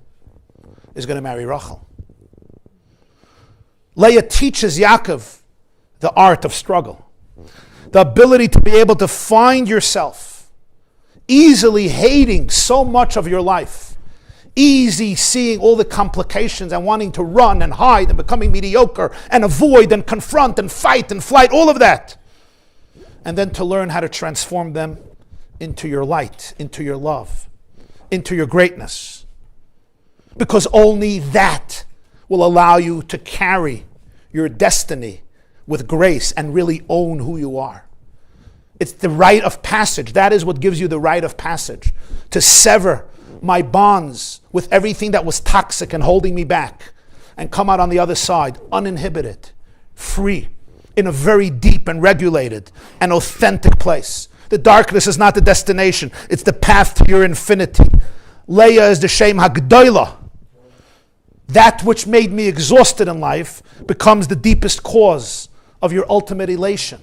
is going to marry Rachel. Leah teaches Yaakov the art of struggle, the ability to be able to find yourself easily hating so much of your life, easy seeing all the complications and wanting to run and hide and becoming mediocre and avoid and confront and fight and flight, all of that. And then to learn how to transform them into your light, into your love, into your greatness. Because only that will allow you to carry your destiny with grace and really own who you are. It's the rite of passage. That is what gives you the rite of passage. To sever my bonds with everything that was toxic and holding me back and come out on the other side uninhibited, free, in a very deep and regulated and authentic place. The darkness is not the destination. It's the path to your infinity. Leah is the Shem HaGdolah. That which made me exhausted in life becomes the deepest cause of your ultimate elation.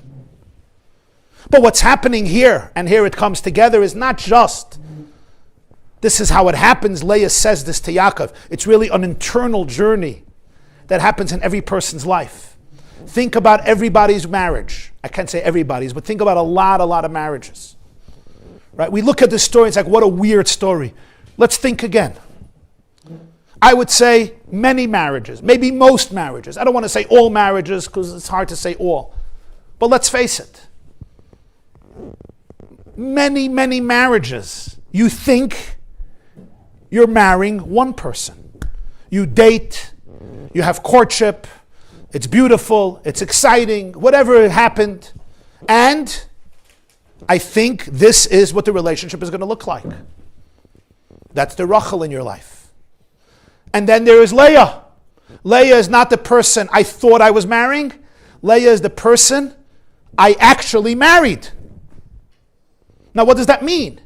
But what's happening here, and here it comes together, is not just, this is how it happens. Leah says this to Yaakov. It's really an internal journey that happens in every person's life. Think about everybody's marriage. I can't say everybody's, but think about a lot of marriages. Right? We look at this story, it's like, what a weird story. Let's think again. I would say many marriages, maybe most marriages. I don't want to say all marriages because it's hard to say all. But let's face it. Many marriages. You think you're marrying one person. You date, you have courtship, it's beautiful, it's exciting, whatever happened. And I think this is what the relationship is going to look like. That's the Rachel in your life. And then there is Leah. Leah is not the person I thought I was marrying. Leah is the person I actually married. Now, what does that mean?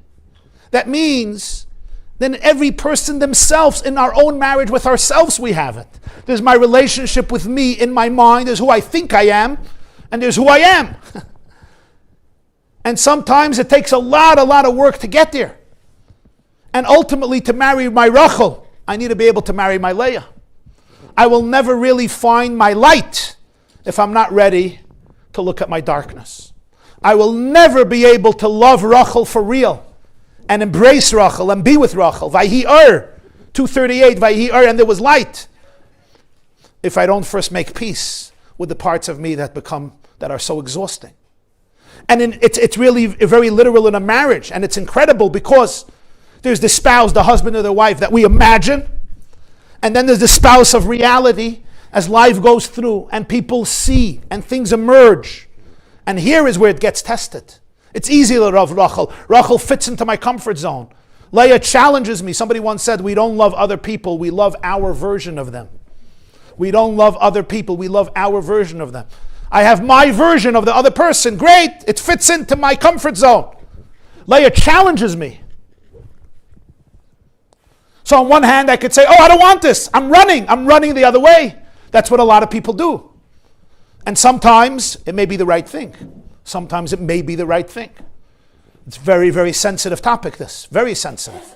That means then every person themselves, in our own marriage with ourselves, we have it. There's my relationship with me in my mind. There's who I think I am, and there's who I am. And sometimes it takes a lot of work to get there. And ultimately, to marry my Rachel, I need to be able to marry my Leah. I will never really find my light if I'm not ready to look at my darkness. I will never be able to love Rachel for real and embrace Rachel and be with Rachel. Vayetzei 2:38, Vayetzei, and there was light. If I don't first make peace with the parts of me that are so exhausting. And it's really very literal in a marriage, and it's incredible because there's the spouse, the husband or the wife that we imagine, and then there's the spouse of reality as life goes through and people see and things emerge. And here is where it gets tested. It's easy to love Rachel. Rachel fits into my comfort zone. Leah challenges me. Somebody once said, we don't love other people, we love our version of them. We don't love other people, we love our version of them. I have my version of the other person. Great, it fits into my comfort zone. Leah challenges me. So on one hand, I could say, I don't want this. I'm running the other way. That's what a lot of people do. And sometimes it may be the right thing. Sometimes it may be the right thing. It's very, very sensitive topic, this. Very sensitive.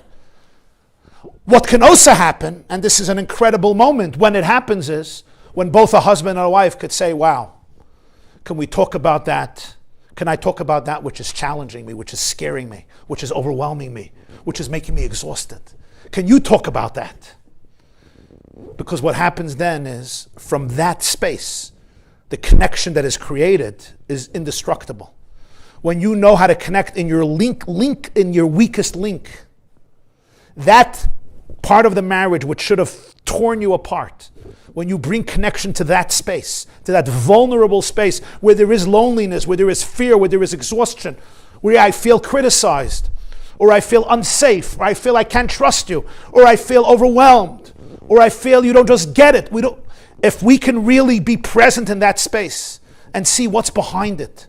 What can also happen, and this is an incredible moment when it happens, is when both a husband and a wife could say, wow, can we talk about that? Can I talk about that which is challenging me, which is scaring me, which is overwhelming me, which is making me exhausted? Can you talk about that? Because what happens then is, from that space, the connection that is created is indestructible. When you know how to connect in your link in your weakest link, that part of the marriage which should have torn you apart, when you bring connection to that space, to that vulnerable space where there is loneliness, where there is fear, where there is exhaustion, where I feel criticized, or I feel unsafe, or I feel I can't trust you, or I feel overwhelmed, or I feel you don't just get it. If we can really be present in that space and see what's behind it,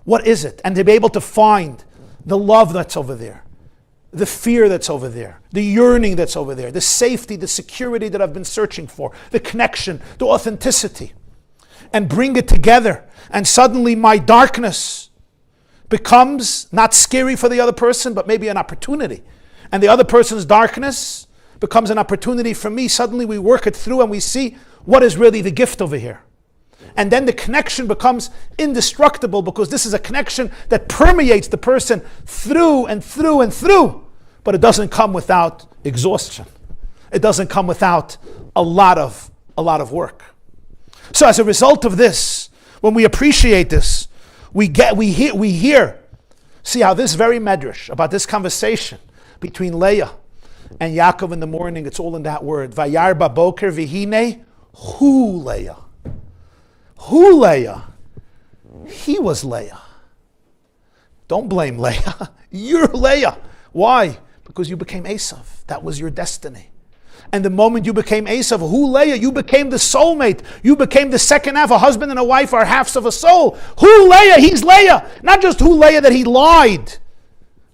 what is it, and to be able to find the love that's over there, the fear that's over there, the yearning that's over there, the safety, the security that I've been searching for, the connection, the authenticity, and bring it together, and suddenly my darkness becomes not scary for the other person, but maybe an opportunity. And the other person's darkness becomes an opportunity for me. Suddenly we work it through and we see what is really the gift over here. And then the connection becomes indestructible, because this is a connection that permeates the person through and through and through. But it doesn't come without exhaustion. It doesn't come without a lot of work. So as a result of this, when we appreciate this, we hear, see how this very medrash about this conversation between Leah and Yaakov in the morning, it's all in that word. Vayar baboker vihine hu Leah. Who Leah? He was Leah. Don't blame Leah. You're Leah. Why? Because you became Esav. That was your destiny. And the moment you became Esav, who Leah? You became the soulmate. You became the second half. A husband and a wife are halves of a soul. Who Leah? He's Leah. Not just who Leah that he lied.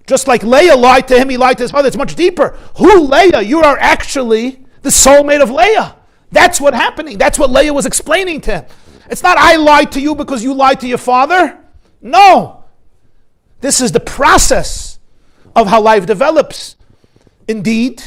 Just like Leah lied to him, he lied to his mother. It's much deeper. Who Leah? You are actually the soulmate of Leah. That's what's happening. That's what Leah was explaining to him. It's not I lied to you because you lied to your father. No. This is the process of how life develops. Indeed,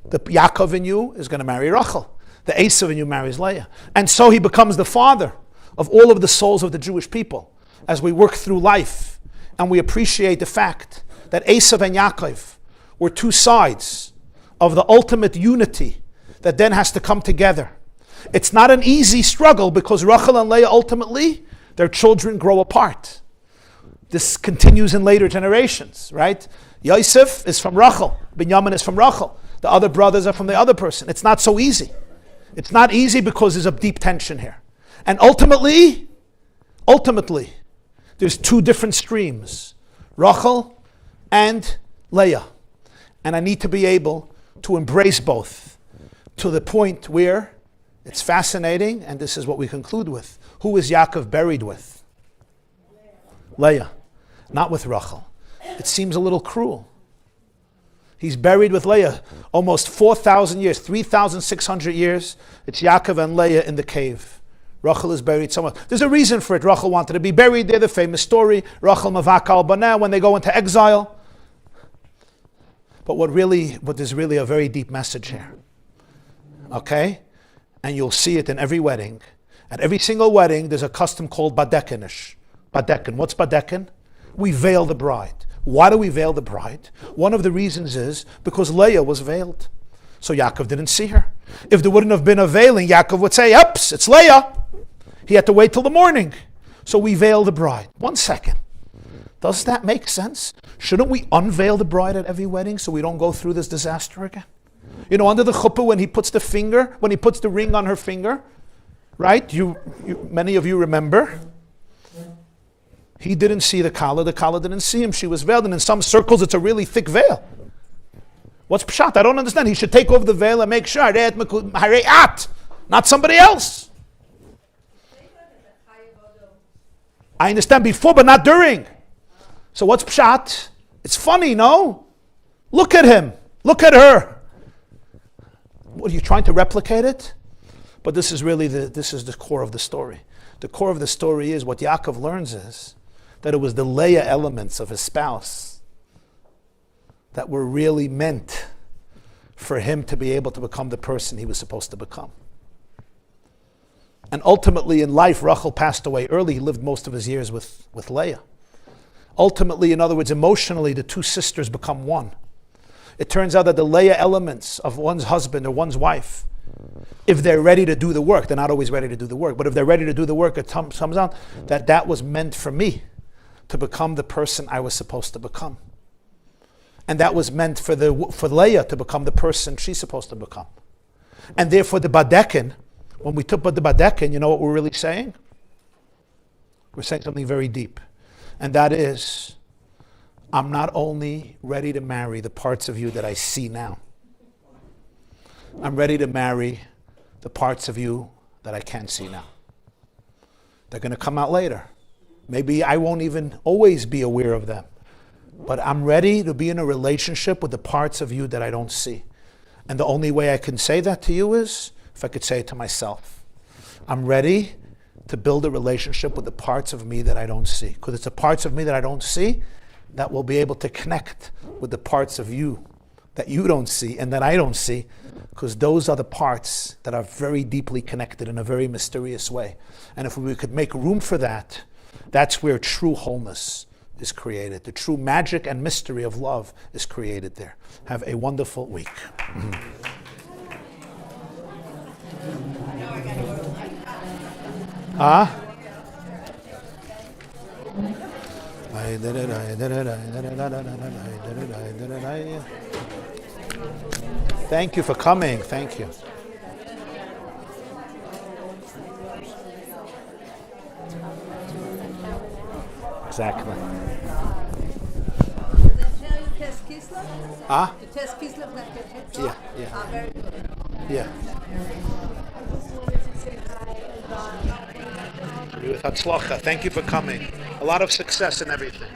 the Yaakov in you is going to marry Rachel. The Esav in you marries Leah. And so he becomes the father of all of the souls of the Jewish people as we work through life and we appreciate the fact that Esav and Yaakov were two sides of the ultimate unity that then has to come together. It's not an easy struggle because Rachel and Leah ultimately, their children grow apart. This continues in later generations, right? Yosef is from Rachel. Binyamin is from Rachel. The other brothers are from the other person. It's not so easy. It's not easy because there's a deep tension here. And ultimately, there's two different streams, Rachel and Leah. And I need to be able to embrace both. to the point where it's fascinating, and this is what we conclude with. Who is Yaakov buried with? Leah, not with Rachel. It seems a little cruel. He's buried with Leah almost 4,000 years, 3,600 years. It's Yaakov and Leah in the cave. Rachel is buried somewhere. There's a reason for it. Rachel wanted to be buried there, the famous story. Rachel Mavaka al-Banah, when they go into exile. But what there's really a very deep message here. Okay? And you'll see it in every wedding. At every single wedding, there's a custom called badekenish. Badekin. What's badekin? We veil the bride. Why do we veil the bride? One of the reasons is because Leah was veiled. So Yaakov didn't see her. If there wouldn't have been a veiling, Yaakov would say, "Oops, it's Leah." He had to wait till the morning. So we veil the bride. 1 second. Does that make sense? Shouldn't we unveil the bride at every wedding so we don't go through this disaster again? You know, under the chuppah, when he puts the ring on her finger, right? Many of you remember. He didn't see the kala didn't see him. She was veiled, and in some circles it's a really thick veil. What's pshat? I don't understand. He should take off the veil and make sure, not somebody else. I understand before, but not during. So what's pshat? It's funny, no? Look at him. Look at her. What, are you trying to replicate it? But this is really the core of the story. The core of the story is what Yaakov learns is that it was the Leah elements of his spouse that were really meant for him to be able to become the person he was supposed to become. And ultimately in life, Rachel passed away early. He lived most of his years with Leah. Ultimately, in other words, emotionally, the two sisters become one. It turns out that the Leah elements of one's husband or one's wife, if they're ready to do the work, they're not always ready to do the work, but if they're ready to do the work, it comes out that was meant for me to become the person I was supposed to become. And that was meant for Leah to become the person she's supposed to become. And therefore the badekin, when we took the badekin, you know what we're really saying? We're saying something very deep. And that is, I'm not only ready to marry the parts of you that I see now. I'm ready to marry the parts of you that I can't see now. They're going to come out later. Maybe I won't even always be aware of them. But I'm ready to be in a relationship with the parts of you that I don't see. And the only way I can say that to you is if I could say it to myself. I'm ready to build a relationship with the parts of me that I don't see. Because it's the parts of me that I don't see that will be able to connect with the parts of you that you don't see and that I don't see. Because those are the parts that are very deeply connected in a very mysterious way. And if we could make room for that, that's where true wholeness is created. The true magic and mystery of love is created there. Have a wonderful week. Thank you for coming. Thank you. Exactly. Yeah, yeah. Very good. Yeah. With Hatzlacha. Thank you for coming. A lot of success and everything.